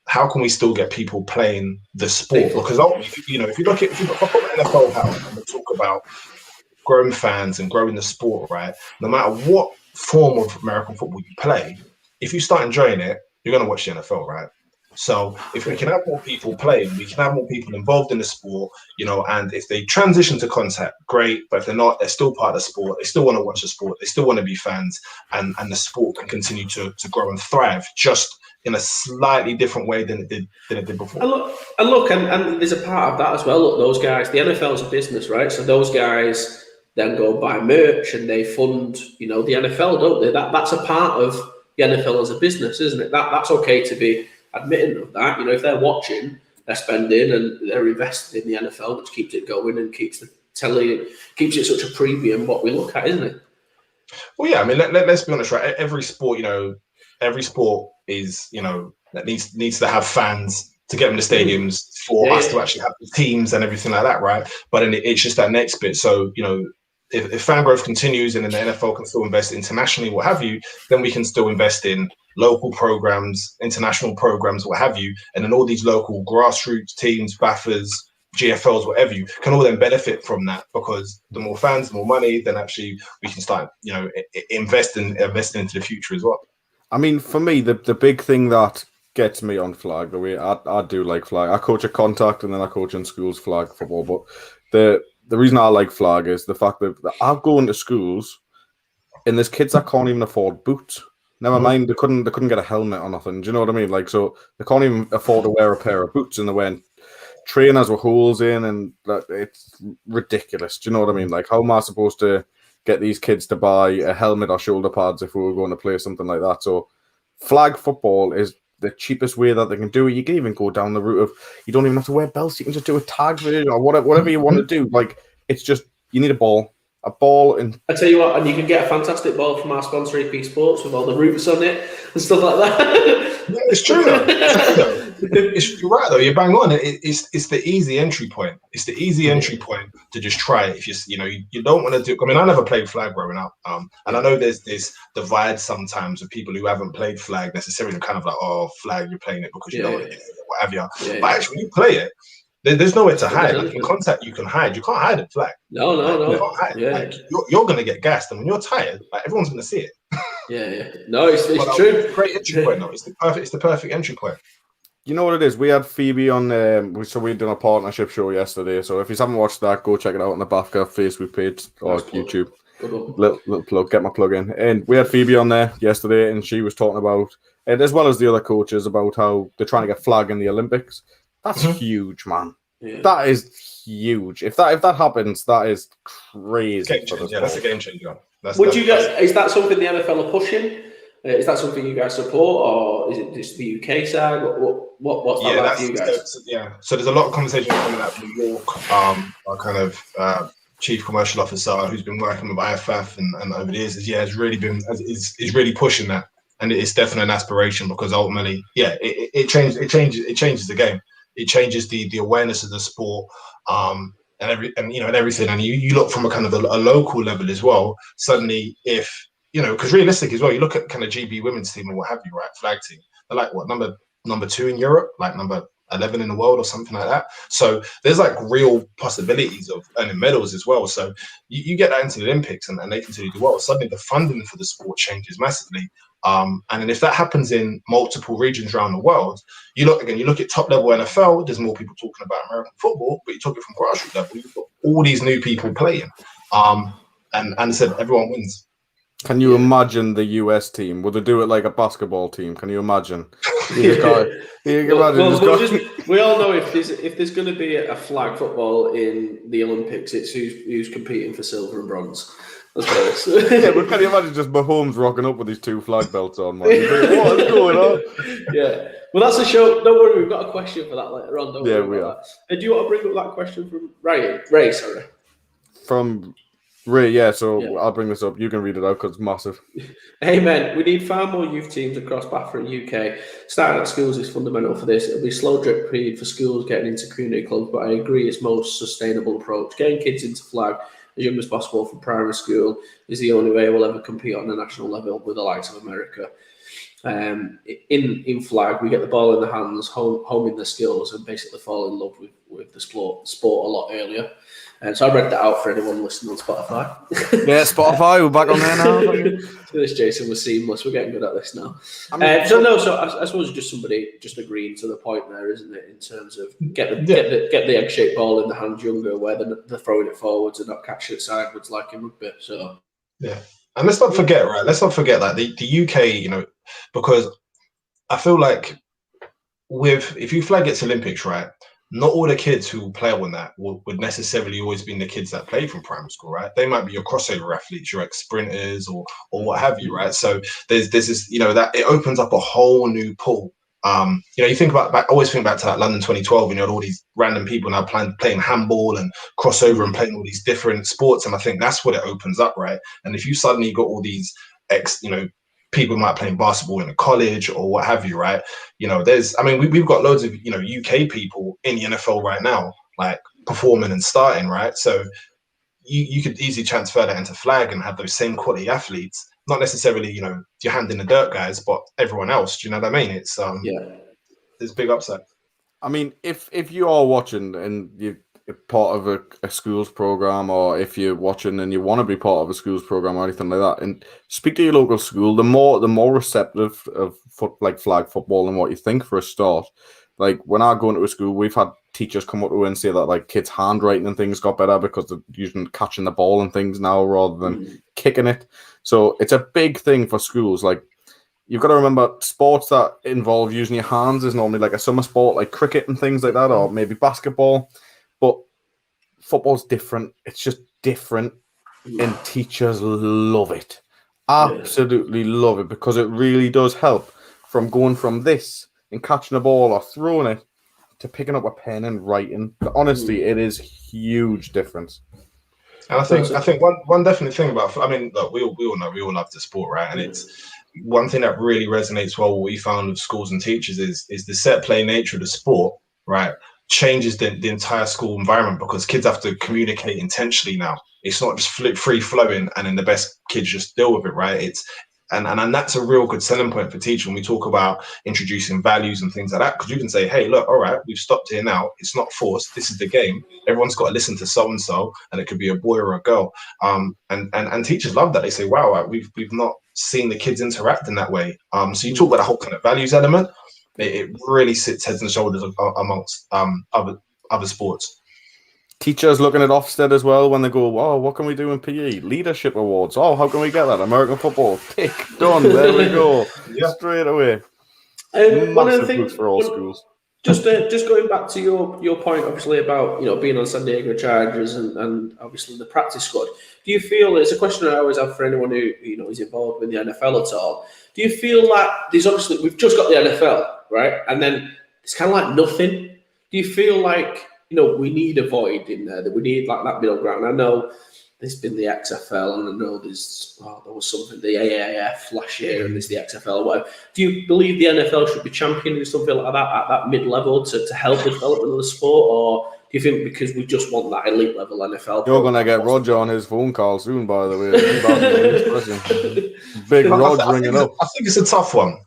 how can we still get people playing the sport? Because if you look at NFL house and we talk about growing fans and growing the sport, right? No matter what form of American football you play, if you start enjoying it, you're going to watch the NFL, right? So if we can have more people playing, we can have more people involved in the sport, and if they transition to contact, great. But if they're not, they're still part of the sport. They still want to watch the sport. They still want to be fans, and the sport can continue to grow and thrive, just in a slightly different way than it did before. And there's a part of that as well. Look, those guys, the NFL's a business, right? So those guys then go buy merch and they fund, the NFL, don't they? That's a part of the NFL as a business, isn't it? That's okay to be admitting of that. If they're watching, they're spending and they're invested in the NFL, which keeps it going and keeps it such a premium what we look at, isn't it? Well, yeah. I mean, let's be honest, right? Every sport is, that needs to have fans to get them to stadiums for us to actually have the teams and everything like that, right? But then it's just that next bit. So, if fan growth continues and then the NFL can still invest internationally, what have you, then we can still invest in local programs, international programs, what have you, and then all these local grassroots teams, BAFAs, GFLs, whatever you can all then benefit from that, because the more fans, the more money, then actually we can start, investing into the future as well. I mean, for me, the big thing that gets me on flag, the way I do like flag, I coach at contact and then I coach in schools flag football, but the reason I like flag is the fact that I've gone to schools and there's kids that can't even afford boots. Never mind, they couldn't get a helmet or nothing. Do you know what I mean? Like, so they can't even afford to wear a pair of boots, and they're wearing trainers with holes in, and it's ridiculous. Do you know what I mean? Like, how am I supposed to get these kids to buy a helmet or shoulder pads if we were going to play something like that? So flag football is the cheapest way that they can do it. You can even go down the route of, you don't even have to wear belts. You can just do a tag version or whatever you want to do. Like, it's just, you need a ball, and I tell you what, and you can get a fantastic ball from our sponsor EP Sports with all the roots on it and stuff like that. Yeah, it's true though. You're right though. You're bang on. It's the easy entry point. It's the easy entry point to just try it. If you don't want to do. I mean, I never played flag growing up, and I know there's this divide sometimes of people who haven't played flag necessarily. Kind of like, oh, flag, you're playing it because you don't want to do it, what have you. But actually, when you play it, there's nowhere to hide. Like in contact, you can hide. You can't hide in flag. No. You can't hide. Yeah. Like, you're gonna get gassed, and when you're tired, like everyone's gonna see it. Yeah. No, it's true. It's a great entry point. Though. It's the perfect entry point. You know what it is? We had Phoebe on, so we did a partnership show yesterday. So if you haven't watched that, go check it out on the BAFCA Facebook page or YouTube. Little plug, get my plug in. And we had Phoebe on there yesterday, and she was talking about, and as well as the other coaches, about how they're trying to get flag in the Olympics. That's huge, man. Yeah. That is huge. If that happens, that is crazy. That's a game changer. Is that something the NFL are pushing? Is that something you guys support, or is it just the UK side? What's that like for you guys? So there's a lot of conversation coming out of New York. Our kind of chief commercial officer, who's been working with IFF and over the years, is really pushing that, and it's definitely an aspiration, because ultimately, it changes the game. It changes the awareness of the sport. And everything, and you look from a kind of a local level as well. Suddenly, if because realistic as well, you look at kind of GB women's team and what have you, right? Flag team, they're like what number 2 in Europe, like number 11 in the world or something like that. So there's like real possibilities of earning medals as well. So you get that into the Olympics and they continue to do well. Suddenly the funding for the sport changes massively. And then if that happens in multiple regions around the world, you look at top level NFL, there's more people talking about American football, but you talk it from grassroots level, you've got all these new people playing. And I said, everyone wins. Can you imagine the US team? Would they do it like a basketball team? Can you imagine? We all know if there's going to be a flag football in the Olympics, it's who's competing for silver and bronze. But can you imagine just Mahomes rocking up with his 2 flag belts on? Man? What is going on? Yeah. Well, that's a show. Don't worry, we've got a question for that later on. We are. And do you want to bring up that question from Ray? Sorry. From Ray, I'll bring this up. You can read it out because it's massive. Amen. We need far more youth teams across BAFTA and UK. Starting at schools is fundamental for this. It'll be a slow drip period for schools getting into community clubs, but I agree it's most sustainable approach. Getting kids into flag as young as possible from primary school is the only way we'll ever compete on the national level with the likes of America. In flag, we get the ball in the hands, homing the skills, and basically fall in love with the sport a lot earlier. So I read that out for anyone listening on Spotify. Yeah, Spotify, we're back on there now. This Jason was seamless. We're getting good at this now. I mean, I suppose just somebody just agreeing to the point there, isn't it? In terms of get the egg-shaped ball in the hand younger, where they're throwing it forwards and not catching it sideways like in rugby. So yeah, and let's not forget, right? Let's not forget that the UK, because I feel like if you flag its Olympics, right? Not all the kids who play on that would necessarily always be the kids that played from primary school, right? They might be your crossover athletes, your ex-sprinters or what have you, right? So there's this, that it opens up a whole new pool. You think about, I always think back to that London 2012, and you had all these random people now playing handball and crossover and playing all these different sports. And I think that's what it opens up, right? And if you suddenly got all these people might play basketball in a college or what have you, right? We've got loads of, UK people in the NFL right now, like performing and starting, right? So you could easily transfer that into flag and have those same quality athletes, not necessarily, your hand in the dirt guys, but everyone else. Do you know what I mean? It's there's big upside. I mean, if you are watching and you're part of a school's program, or if you're watching and you want to be part of a school's program or anything like that, and speak to your local school, the more receptive of flag football and what you think for a start. Like when I go into a school, we've had teachers come up to us and say that like kids' handwriting and things got better because they're using catching the ball and things now rather than kicking it. So it's a big thing for schools. Like you've got to remember, sports that involve using your hands is normally like a summer sport, like cricket and things like that, or maybe basketball. But football's different. It's just different, and teachers love it. Absolutely love it, because it really does help from going from this and catching a ball or throwing it to picking up a pen and writing. Honestly, it is huge difference. And I think one definite thing about, look, we all know, we all love the sport, right? And it's one thing that really resonates well. What we found with schools and teachers is the set play nature of the sport, right? Changes the entire school environment, because kids have to communicate intentionally now. It's not just free flowing and then the best kids just deal with it, right? And that's a real good selling point for teaching when we talk about introducing values and things like that, because you can say, hey, look, all right, we've stopped here now. It's not forced. This is the game. Everyone's got to listen to so and so, and it could be a boy or a girl. And teachers love that. They say, wow, we've not seen the kids interact in that way. So you talk about the whole kind of values element. It really sits heads and shoulders amongst other sports. Teachers looking at Ofsted as well when they go, oh, what can we do in PE? Leadership awards. Oh, how can we get that? American football. Tick. Done. There we go. Straight away. One of the things for all schools. Just going back to your point, obviously, about being on San Diego Chargers and obviously the practice squad. Do you feel, it's a question I always have for anyone who is involved with the NFL at all. Do you feel like we've just got the NFL, right? And then it's kind of like nothing. Do you feel like we need a void in there, that we need like that middle ground? I know there's been the XFL, and I know there was something, the AAF last year, and there's the XFL or whatever. Do you believe the NFL should be championing something like that at that mid-level to help the development of the sport, or do you think because we just want that elite level NFL? You're going to get Roger on his phone call soon, by the way. Big Rog ringing up. I think it's a tough one.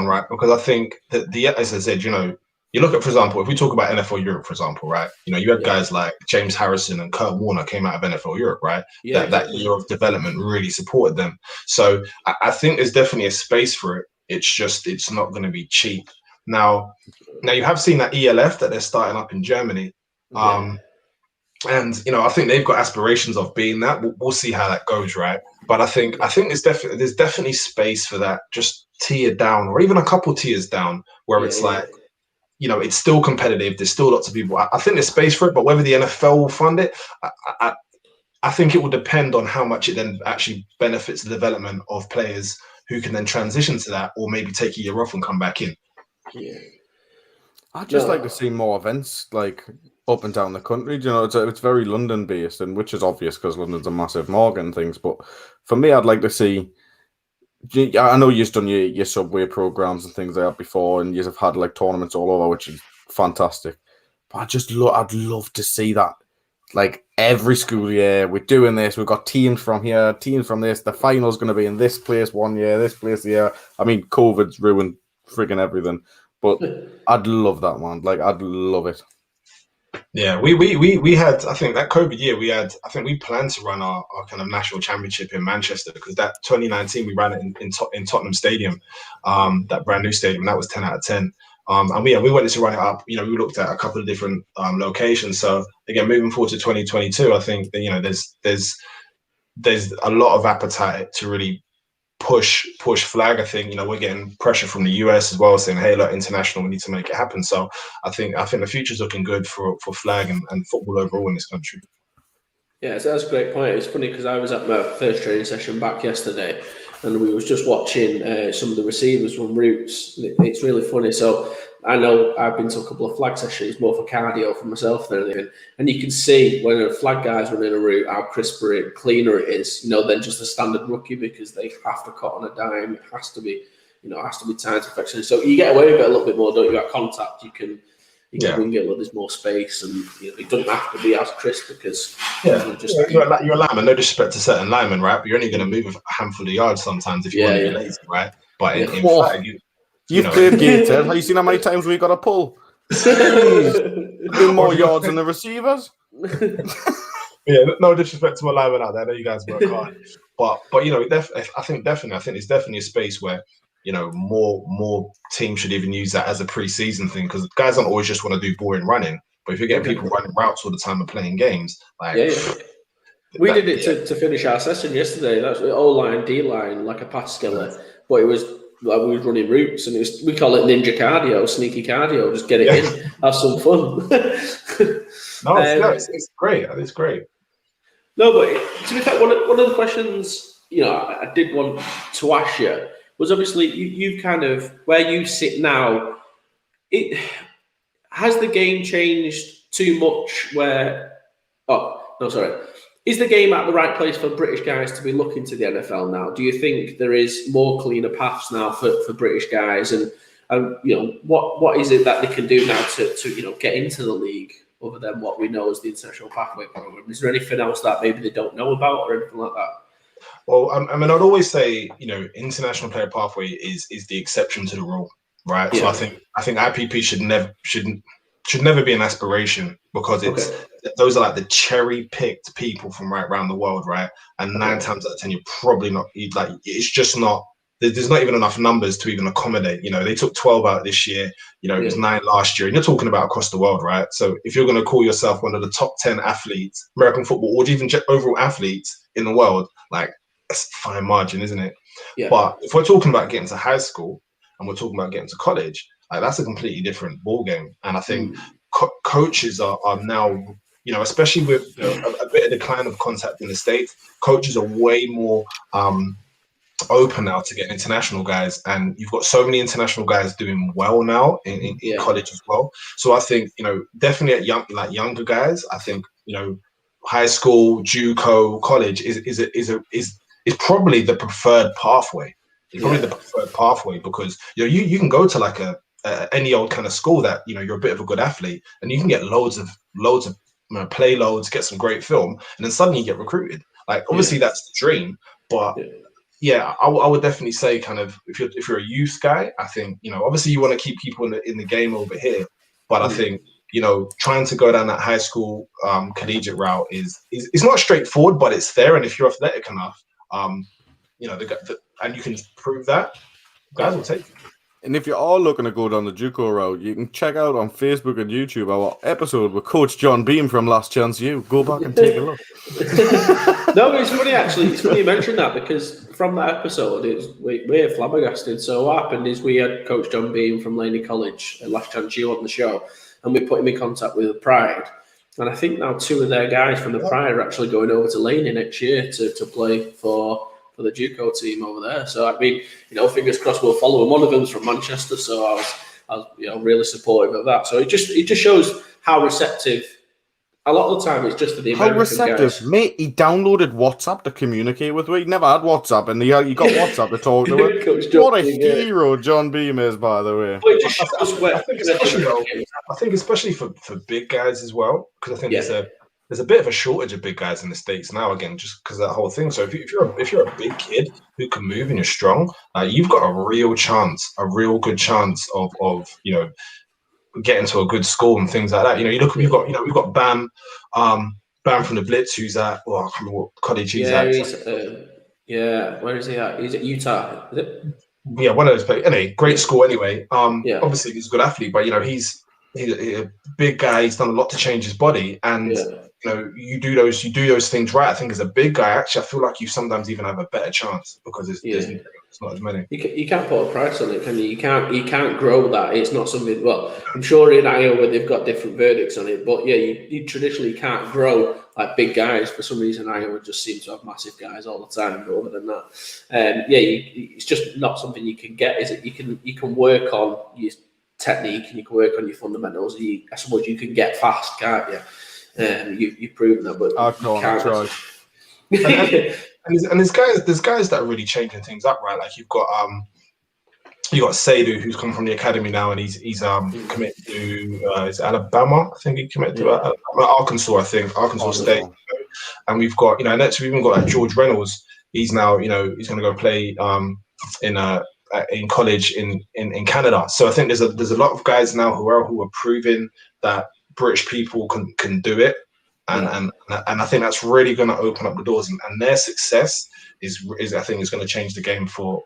Right? Because I think that as I said, you look at, for example, if we talk about NFL Europe, for example, right? You had guys like James Harrison and Kurt Warner came out of NFL Europe, right? That year of development really supported them. So I think there's definitely a space for it. It's not going to be cheap. Now you have seen that ELF that they're starting up in Germany. And I think they've got aspirations of being that. We'll see how that goes, right? But I think there's definitely space for that, just tier down, or even a couple tiers down, where it's like, it's still competitive. There's still lots of people. I think there's space for it, but whether the NFL will fund it, I think it will depend on how much it then actually benefits the development of players who can then transition to that, or maybe take a year off and come back in. Yeah. I'd just like to see more events like up and down the country. It's very London based, and which is obvious because London's a massive market and things. But for me, I'd like to see. I know you've done your subway programs and things like that before, and you've had like tournaments all over, which is fantastic. But I'd love to see that. Like every school year, we're doing this. We've got teams from here, teams from this. The final's going to be in this place one year, this place the year. I mean, COVID's ruined frigging everything, but I'd love that, man. Like I'd love it. Yeah, we had, I think that COVID year I think we planned to run our kind of national championship in Manchester, because that 2019 we ran it in Tottenham Stadium, that brand new stadium, and that was 10 out of 10. And we wanted to run it up. We looked at a couple of different locations. So again, moving forward to 2022, I think that, there's a lot of appetite to really push flag. I think we're getting pressure from the US as well, saying, hey, look, international, we need to make it happen. So I think the future's looking good for flag and football overall in this country. Yeah, so that's a great point. It's funny because I was at my first training session back yesterday, and we was just watching some of the receivers run routes. It's really funny. So I know I've been to a couple of flag sessions, more for cardio for myself than anything, and you can see when a flag guy's running a route how crisper and cleaner it is, than just a standard rookie, because they have to cut on a dime. It has to be, timed to perfection. So you get away with it a little bit more, don't you? At contact, you can wing it where there's more space, and it doesn't have to be as crisp because you're a lineman. No disrespect to certain linemen, right? But you're only going to move a handful of yards sometimes if you want to be lazy, right? But in flag, you've played Gator. Have you seen how many times we got to pull? Doing more yards than the receivers. Yeah, no disrespect to my linemen out there. I know you guys work hard, but I think it's definitely a space where more teams should even use that as a pre-season thing, because guys don't always just want to do boring running. But if you're getting people running routes all the time and playing games, we did it to finish our session yesterday. That's O-line, D-line, like a pass skiller, but it was like we were running routes, and we call it ninja cardio, sneaky cardio. Just get it in, have some fun. It's great. It's great. No, but to be fair, one of the questions I did want to ask you was, obviously you've kind of, where you sit now, has the game changed too much is the game at the right place for British guys to be looking to the NFL now? Do you think there is more cleaner paths now for British guys, and what is it that they can do now to get into the league, other than what we know as the International Pathway Program? Is there anything else that maybe they don't know about or anything like that? Well, I mean, I'd always say, international player pathway is the exception to the rule, right? Yeah. So I think IPP should never be an aspiration, because those are like the cherry picked people from right around the world, right? And 9 times out of 10, you're probably not, it's just not. There's not even enough numbers to even accommodate. They took 12 out this year. It was 9 last year, and you're talking about across the world, right? So if you're going to call yourself one of the top 10 athletes, American football, or even overall athletes in the world, that's a fine margin, isn't it? Yeah. But if we're talking about getting to high school and we're talking about getting to college, that's a completely different ball game. And I think coaches are now, especially with a bit of decline of contact in the States, coaches are way more open now to get international guys, and you've got so many international guys doing well now in college as well. So I think definitely at younger guys, I think high school, JUCO, college is probably the preferred pathway. It's probably the preferred pathway, because you can go to any old kind of school that you're a bit of a good athlete, and you can get loads of play loads, get some great film, and then suddenly you get recruited. Obviously that's the dream, but I would definitely say, kind of, if you're a youth guy, I think obviously you want to keep people in the game over here, but I think trying to go down that high school collegiate route is not straightforward, but it's there. And if you're athletic enough, and you can prove that, guys will take it. And if you're all looking to go down the JUCO route, you can check out on Facebook and YouTube our episode with Coach John Beam from Last Chance U. Go back and take a look. No, it's funny, actually. It's funny you mentioned that, because from that episode, we're flabbergasted. So what happened is we had Coach John Beam from Laney College at Last Chance U on the show, and we put him in contact with the Pride. And I think now 2 of their guys from the Pride are actually going over to Laney next year to play for the JUCO team over there. So I mean, fingers crossed we'll follow him. One of them's from Manchester, so I was really supportive of that. So it just shows how receptive. A lot of the time, it's just the American guys. Mate, he downloaded WhatsApp to communicate with me. He never had WhatsApp, and he got WhatsApp to talk to him. What a hero John Beam is, by the way. But it just shows I think especially for big guys as well, because I think there's a bit of a shortage of big guys in the States now, again, just because of that whole thing. So if you're a big kid who can move and you're strong, you've got a real good chance of get into a good school and things like that. You look, we've got Bam from the Blitz, who's at, I can't remember what college he's at. Where is he at? He's at Utah, is it? Yeah, one of those places. Anyway, great school anyway. Obviously he's a good athlete, but he's a big guy. He's done a lot to change his body, and you do those things right. I think as a big guy, actually, I feel like you sometimes even have a better chance because there's not as many. You can't put a price on it, can you? You can't grow that. It's not something. Well, I'm sure in Iowa they've got different verdicts on it, but you traditionally can't grow like big guys. For some reason, Iowa just seems to have massive guys all the time. But other than that, it's just not something you can get. Is it? You can work on your technique and you can work on your fundamentals. I suppose you can get fast, can't you? You've proven that, but I've try. And there's guys that are really changing things up, right? Like you've got Sadu, who's come from the academy now, and he's committed to is Alabama. I think he committed to Arkansas. I think Arkansas State. And we've got next we've even got like George Reynolds. He's now he's going to go play in college in Canada. So I think there's a lot of guys now who are proving that British people can do it, and I think that's really going to open up the doors, and their success is I think is going to change the game for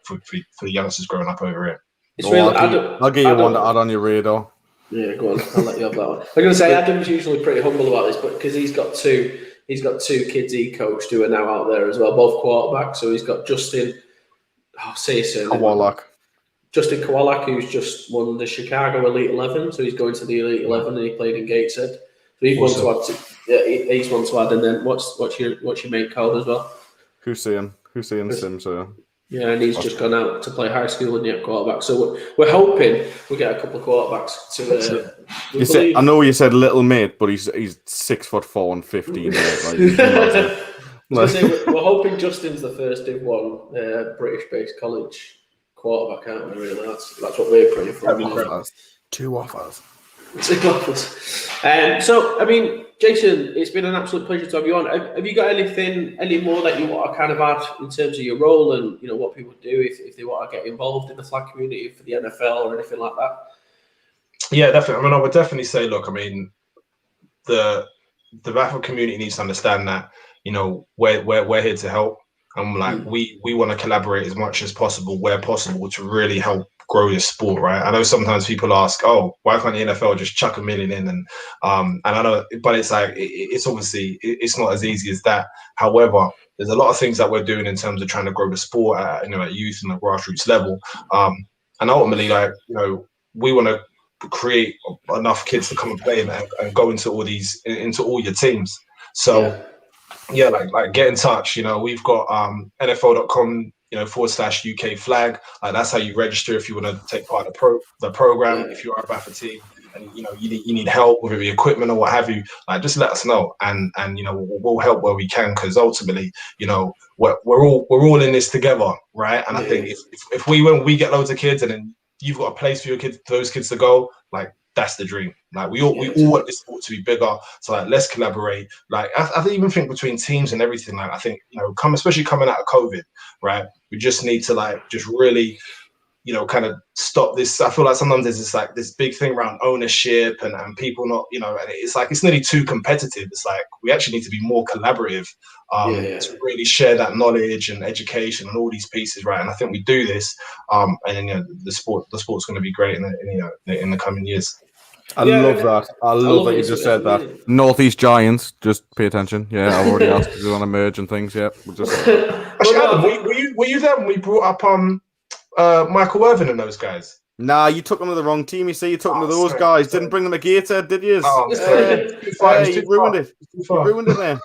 the youngsters growing up over here. I'll get you one to add on your radar. Yeah, go on. I'll let you have that one. I'm going to say Adam's usually pretty humble about this, but because he's got two kids he coached who are now out there as well, both quarterbacks. So he's got Justin. Say his surname. Kowalak. Justin Kowalak, who's just won the Chicago Elite 11, so he's going to the Elite 11, and he played in Gateshead. So he's one to add. He's one to add. And then what's your mate called as well? Hussein Sims. Yeah, and he's just gone out to play high school and quarterback. So we're hoping we get a couple of quarterbacks to. I know you said little mate, but he's 6'4" and 15. We're hoping Justin's the first Div 1 British-based college quarterback, aren't we? Really, that's what we're praying for. Two offers. So, I mean, Jason, it's been an absolute pleasure to have you on. Have you got any more that you want to kind of add in terms of your role and what people do if they want to get involved in the flag community for the NFL or anything like that? Yeah, definitely. I mean, I would definitely say, look, I mean, the raffle community needs to understand that we're here to help. And like we want to collaborate as much as possible where possible to really help grow this sport, right? I know sometimes people ask, "Oh, why can't the NFL just chuck $1 million in?" And I know, but it's like it's obviously it's not as easy as that. However, there's a lot of things that we're doing in terms of trying to grow the sport at youth and the grassroots level, and ultimately, we want to create enough kids to come and play and go into all your teams. So. Yeah, like get in touch. We've got NFL.com, /UK flag. That's how you register if you want to take part of the program. If you are a BAFA team and you need help with the equipment or what have you, just let us know, and we'll help where we can, because ultimately, we're all in this together, right? And I think if when we get loads of kids and then you've got a place for those kids to go, that's the dream. We all want this sport to be bigger. So let's collaborate. I even think between teams and everything. I think especially coming out of COVID, right? We just need to just really, kind of stop this. I feel like sometimes there's this big thing around ownership and people not, and it's nearly too competitive. It's we actually need to be more collaborative to really share that knowledge and education and all these pieces, right? And I think we do this, and then the sport's going to be great in the coming years. I love that. I love that you just said that. Northeast Giants, just pay attention. Yeah, I've already asked you on a merge and things. Yeah, we'll just. Actually, Adam, were you there when we brought up Michael Irvin and those guys? Nah, you took them to the wrong team. You see, you took them to those guys. Didn't bring them a Gateshead, did you? You ruined it. You ruined it there.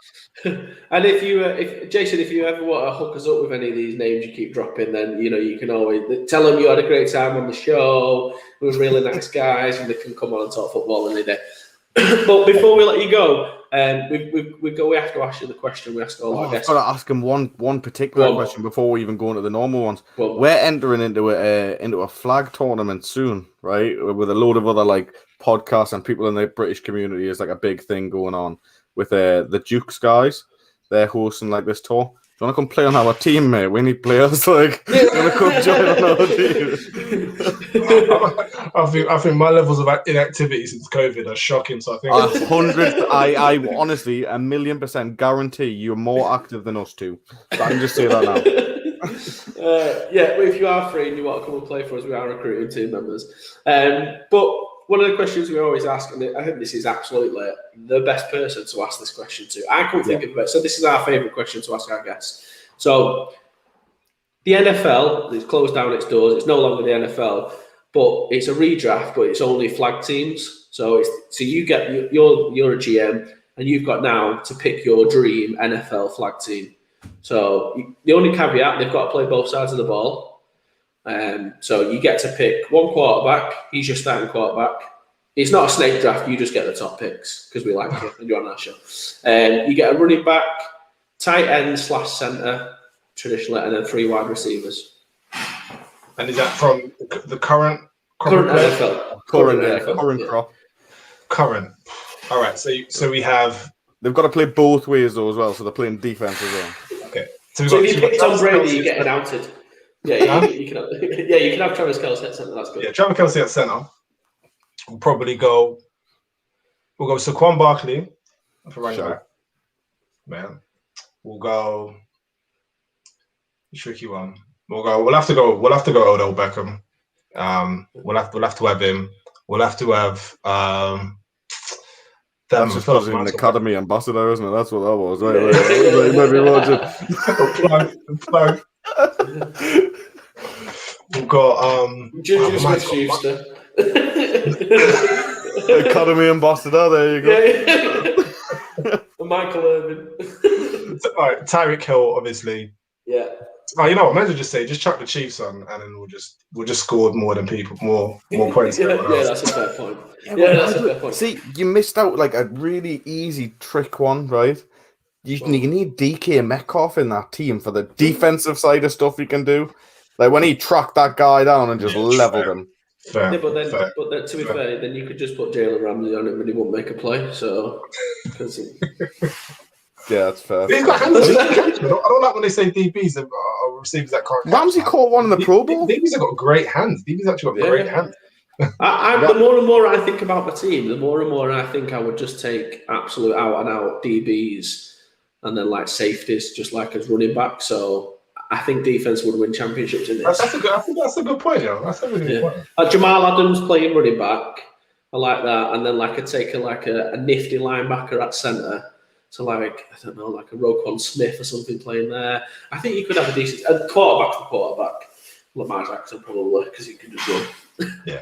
And if Jason, if you ever want to hook us up with any of these names you keep dropping, then you can always tell them you had a great time on the show. We were really nice guys, and they can come on and talk football any day. But before we let you go, we have to ask you the question we ask all our guests. I've got to ask him one particular question before we even go into the normal ones. We're entering into a flag tournament soon, right? With a load of other podcasts and people in the British community. Is a big thing going on with the Dukes guys. they're hosting like this tour. Do you want to come play on our team, mate? We need players. Like, do you want to come join on our team? I think my levels of inactivity since COVID are shocking. So I think 100. I honestly 1,000,000% guarantee you're more active than us two. So I can just say that now. Well, if you are free and you want to come and play for us, we are recruiting team members. But one of the questions we always ask, and I think this is absolutely the best person to ask this question to. I couldn't think of it, so this is our favourite question to ask our guests. So, the NFL has closed down its doors. It's no longer the NFL, but it's a redraft, but it's only flag teams. So you get you're a GM, and you've got now to pick your dream NFL flag team. So the only caveat, they've got to play both sides of the ball. So you get to pick one quarterback. He's your starting quarterback. It's not a snake draft. You just get the top picks because we like you and you're on our show. You get a running back, tight end / centre, traditionally, and then 3 wide receivers. And is that from the current NFL? Current crop. Current. All right. So we have. They've got to play both ways though as well. So they're playing defense as well. Okay. So if you pick Tom Brady, you get outed. Yeah, you can have Travis Kelce at centre. That's good. Yeah, Travis Kelce at centre. We'll probably go. We'll go Saquon Barkley for running back. Man, we'll go. Tricky one. We'll have to go Odell Beckham. We'll have to have him. We'll have to have. That's just because he's an academy ambassador, isn't it? That's what that was, right? You might be watching. We've got Juju Smith-Schuster. Academy ambassador. There you go. Yeah. Michael Irvin. All right, Tyreek Hill, obviously. Yeah. Oh, you know what? Maybe just chuck the Chiefs on, and then we'll just score more than people, more points. Yeah, that's a fair point. That's a fair point. See, you missed out like a really easy trick one, right? You need DK Metcalf in that team for the defensive side of stuff he can do. Like when he tracked that guy down and just leveled him. Fair, but then to be fair, then you could just put Jalen Ramsey on him and he won't make a play. So, yeah, that's fair. He's got hands. I don't like when they say DBs are receivers that can't. Ramsey caught one in the Pro Bowl. DBs have got great hands. DBs actually got great hands. The more and more I think about the team, the more and more I think I would just take absolute out and out DBs and then like safeties, just like as running back. So I think defense would win championships in this. I think that's a good point, yo. That's a really good point. Jamal Adams playing running back, I like that, and then like I'd take a nifty linebacker at centre. So like I don't know, like a Roquan Smith or something playing there. I think you could have a decent quarterback. Lamar Jackson probably because he can just run. Yeah.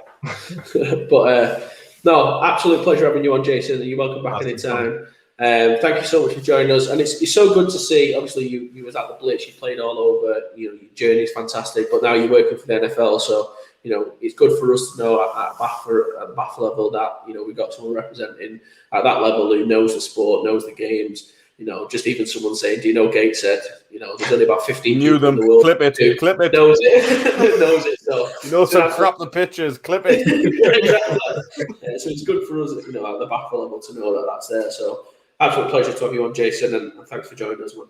But no, absolute pleasure having you on, Jason. You're welcome back anytime. Thank you so much for joining us, and it's so good to see. Obviously, you was at the Blitz, you played all over. You know, your journey is fantastic, but now you're working for the NFL, so you know it's good for us to know at the BAF level that we got someone representing at that level who knows the sport, knows the games. You know, just even someone saying, "Do you know Gateshead?" There's only about 15 people in the world. Clip it. Knows it. knows it. So crap the pitches. Clip it. So it's good for us, at the BAF level to know that that's there. So. Absolute pleasure to have you on, Jason, and thanks for joining us, man.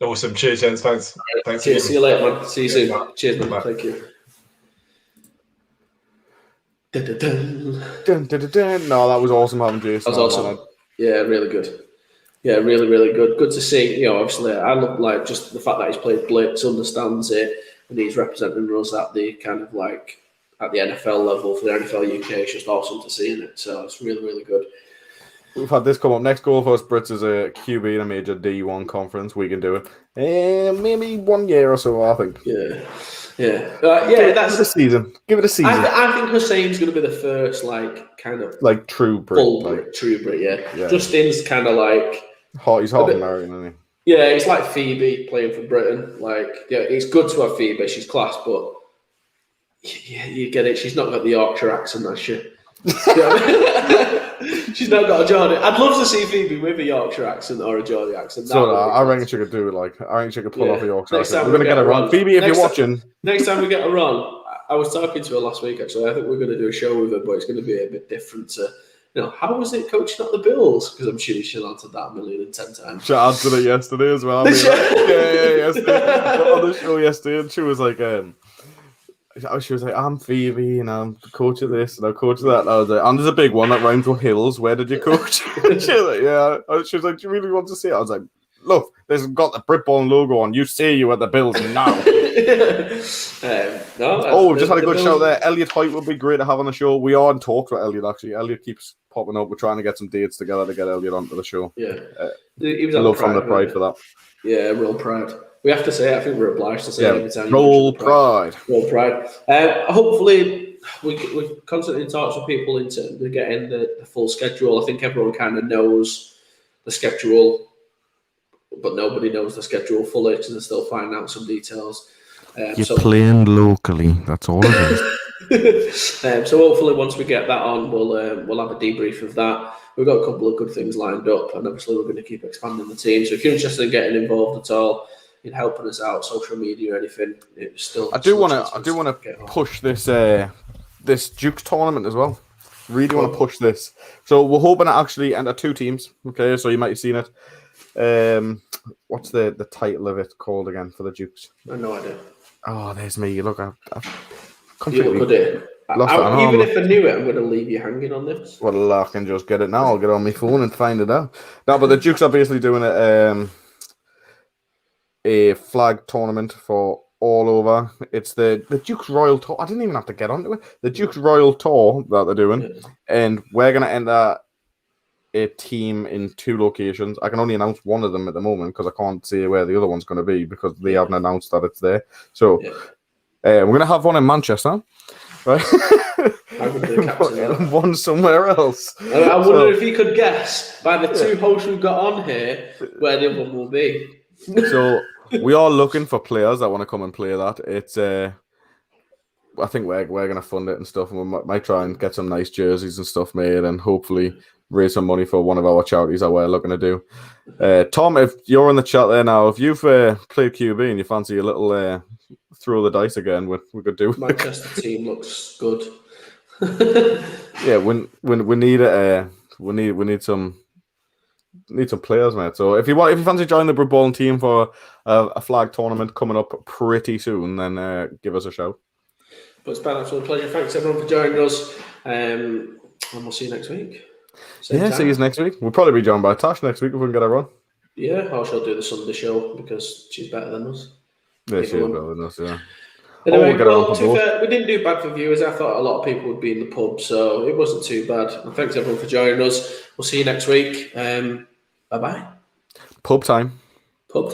Awesome. Cheers, Jens. Thanks. Cheers. See you later, man. See you soon. Cheers, man. Thank you. No, that was awesome having Jason. That was awesome. Yeah, really good. Yeah, really, really good. Good to see. Obviously, I love like just the fact that he's played Blitz, understands it, and he's representing us at the kind of like at the NFL level for the NFL UK. It's just awesome to see it. So it's really, really good. We've had this come up. Next goal for us, Brits, is a QB in a major D1 conference. We can do it. Maybe 1 year or so, I think. Yeah. That's Give it a season. I think Hussein's going to be the first, like, kind of like true Brit. True Brit, yeah. Justin's kind of like he's half American, isn't he? Yeah, it's like Phoebe playing for Britain. Like, yeah, it's good to have Phoebe. She's class, but you get it. She's not got the Yorkshire accent, that shit. She's not got a Geordie. I'd love to see Phoebe with a Yorkshire accent or a Geordie accent. I reckon she could do it. I reckon she could pull off a Yorkshire accent. We're going to get her on. Phoebe, if you're watching. Next time we get her on, I was talking to her last week, actually. I think we're going to do a show with her, but it's going to be a bit different to how was it coaching at the Bills? Because I'm sure she'll answer that 1,010 times. She answered it yesterday as well. Yesterday. On the show yesterday, and she was like, I'm Phoebe, and I'm the coach of this, and I'm coach of that. And I was like, and there's a big one that rhymes with hills. Where did you coach? She was like, yeah. She was like, do you really want to see it? I was like, look, there's got the Britballin logo on. You say you at the Bills now. We just had a good show there. Elliot Hoyt would be great to have on the show. We are in talks with Elliot, actually. Elliot keeps popping up. We're trying to get some dates together to get Elliot onto the show. Yeah. He was love from the Pride for that. Yeah, real proud. We have to say it. I think we're obliged to say it every time. Roll Pride. Roll Pride. Hopefully, we're constantly in talks with people in terms of getting the full schedule. I think everyone kind of knows the schedule, but nobody knows the schedule fully because they're still finding out some details. You're playing locally. That's all it is. So hopefully, once we get that on, we'll have a debrief of that. We've got a couple of good things lined up, and obviously, we're going to keep expanding the team. So if you're interested in getting involved at all, in helping us out, social media or anything, it's still. I do want to push this this Dukes tournament as well. Really want to push this. So we're hoping to actually enter 2 teams. Okay, so you might have seen it. What's the title of it called again for the Dukes? I have no idea. Oh, there's me. Look, I've completely lost it. Even if I knew it, I'm going to leave you hanging on this. Well, I can just get it now. I'll get on my phone and find it out. No, but the Dukes are basically doing a flag tournament for all over. It's the Dukes Royal Tour. I didn't even have to get onto it. The Dukes Royal Tour that they're doing, and we're going to enter a team in 2 locations. I can only announce one of them at the moment because I can't say where the other one's going to be because they haven't announced that it's there. So we're going to have one in Manchester, right? One somewhere else. I wonder if you could guess by the 2 hosts we've got on here where the other one will be. So we are looking for players that want to come and play that. It's I think we're going to fund it and stuff, and we might try and get some nice jerseys and stuff made, and hopefully raise some money for one of our charities that we're looking to do. Tom, if you're in the chat there now, if you've played QB and you fancy a little throw the dice again, we could do. Manchester team looks good. Yeah, we need we need some players, mate. So if you fancy joining the Britballin team for a flag tournament coming up pretty soon, then give us a shout. But it's been an absolute pleasure. Thanks everyone for joining us, and we'll see you next week. See you next week. We'll probably be joined by Tash next week if we can get her on. Yeah, or she'll do the Sunday show because she's better than us. Yeah, she's better than us, yeah. Anyway, to be fair, we didn't do bad for viewers. I thought a lot of people would be in the pub, so it wasn't too bad. And thanks everyone for joining us. We'll see you next week. Bye-bye. Pub time.